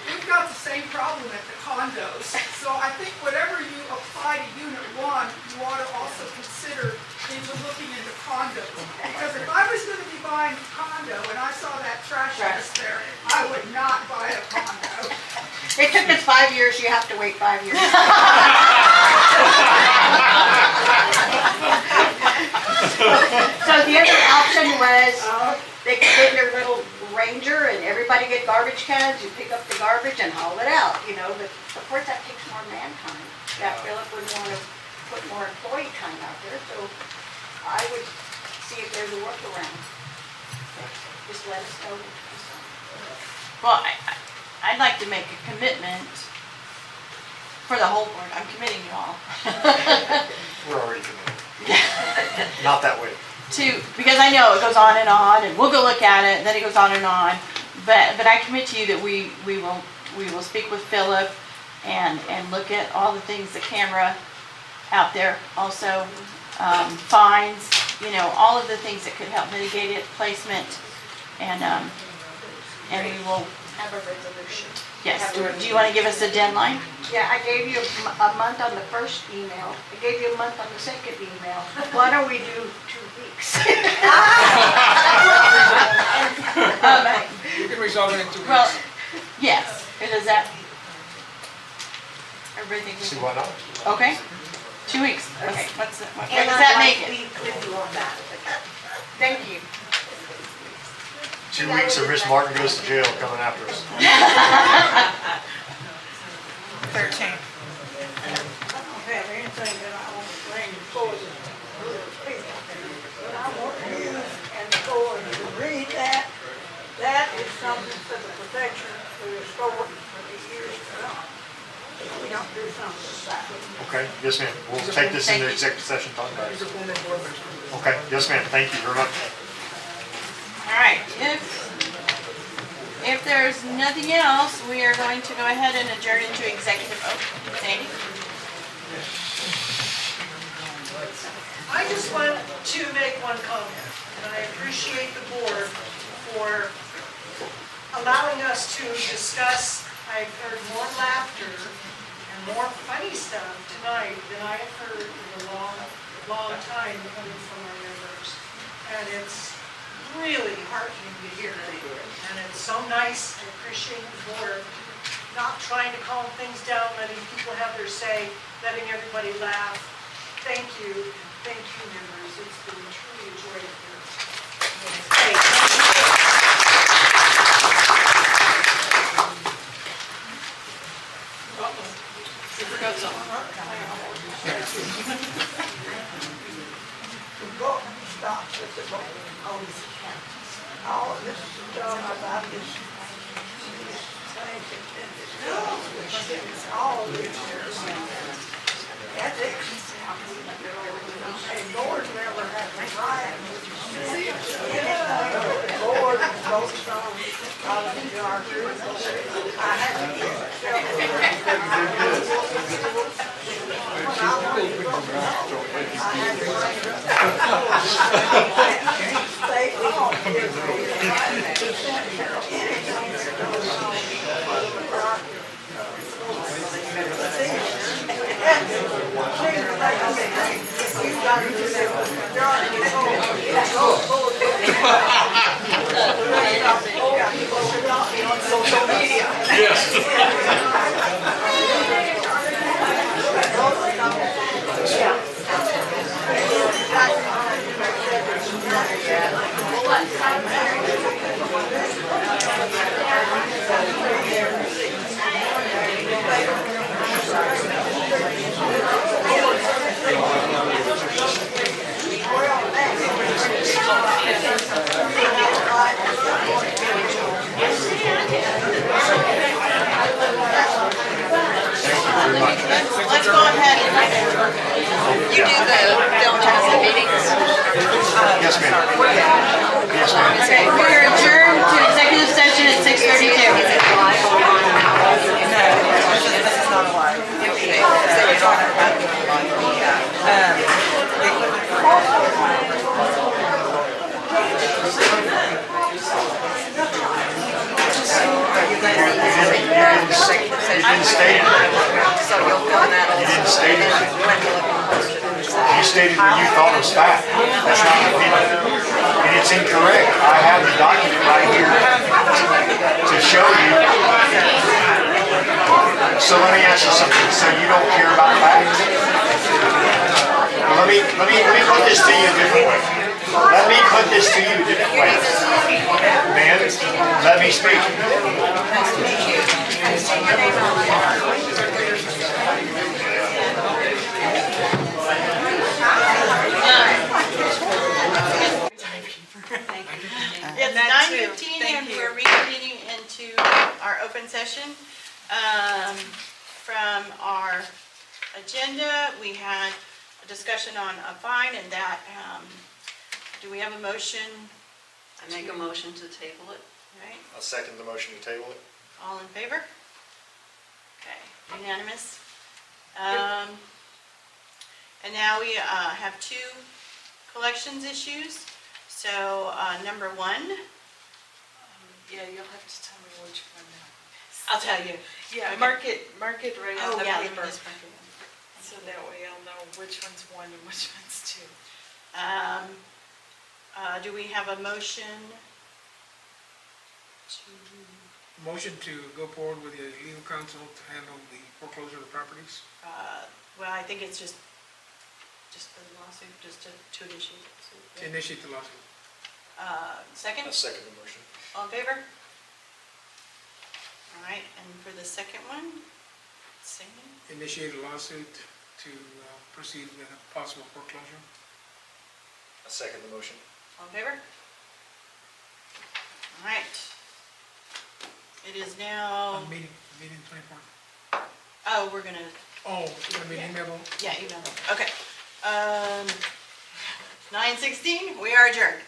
We've got the same problem at the condos. So I think whatever you apply to Unit 1, you ought to also consider into looking into condos. Because if I was going to be buying a condo and I saw that trash list there, I would not buy a condo. It took us 5 years, you have to wait 5 years. So the other option was, they could get their little Ranger and everybody get garbage cans, you pick up the garbage and haul it out, but of course that takes more man time. That Philip would want to put more employee time out there, so I would see if there's a workaround. Just let us know. Well, I'd like to make a commitment for the whole board. I'm committing you all. We're already committed. Not that way. Because I know it goes on, and we'll go look at it, and then it goes on. But I commit to you that we will speak with Philip and look at all the things, the camera out there, also fines, you know, all of the things that could help mitigate it, placement, and we will, Have a resolution. yes, do you want to give us a deadline? Yeah, I gave you a month on the first email. I gave you a month on the second email. Why don't we do 2 weeks? You can resolve it in 2 weeks. Well, yes, does that, everybody think? See why not? Okay, 2 weeks. Okay. What And does that I'd make like to it? be with you on that. Thank you. 2 weeks or Miss Martin goes to jail coming after us. 13. have anything that I want to bring forward to people. But I want you and the board to read that. That is something for the protection of the store for the years to come. If we don't do something about it. Okay, yes ma'am. We'll take this into executive session, talk about it. Okay, yes ma'am. Thank you very much. All right, if there's nothing else, we are going to go ahead and adjourn into executive. Oh, Sandy? I just want to make one comment, and I appreciate the board for allowing us to discuss. I've heard more laughter and more funny stuff tonight than I have heard in a long, long time coming from our members. And it's really heartening to hear it. And it's so nice. I appreciate the board not trying to calm things down, letting people have their say, letting everybody laugh. Thank you. Thank you, members. It's been truly a joy to hear. Hey, thank you. You forgot something. Stop with the boat. All of this stuff about this. All of this. Ethics. A board member has a right. Board goes on. I social media. Let's go ahead and you do the film council meetings. Yes ma'am. Yes ma'am. Okay, we are adjourned to executive session at 6:32. This is not live. They were talking about You didn't state it. so you'll film that You didn't state it. when you look post it. You stated what you thought was fact. That's not your opinion. And it's incorrect. I have the document right here to show you. So let me ask you something. So you don't care about facts? Well, let me put this to you a different way. Let me put this to you a different way. Man, let me speak. It's 9:15 and we're reconvening into our open session. From our agenda, we had a discussion on a fine and that, do we have a motion? I make a motion to table it. Right, I'll second the motion to table it. all in favor? Okay, unanimous. And now we have two collections issues. So, number one, Yeah, you'll have to tell me which one now. I'll tell you. Yeah, Okay. mark it right on Oh, the yeah, let me paper. just mark it in. So that way I'll know which one's one and which one's two. Do we have a motion to, Motion to go forward with the legal counsel to handle the foreclosure of the properties. well, I think it's just the lawsuit, just to initiate it. To initiate the lawsuit. Second? second the motion. All in favor? All right, and for the second one, same? Initiate a lawsuit to proceed with a possible foreclosure. A second the motion. All in favor? All right. It is now, Meeting 24th. oh, we're gonna, Oh, you're gonna be email? yeah, email them. Okay. 9:16, we are adjourned.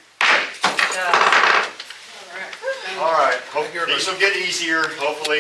All right, these will get easier, hopefully.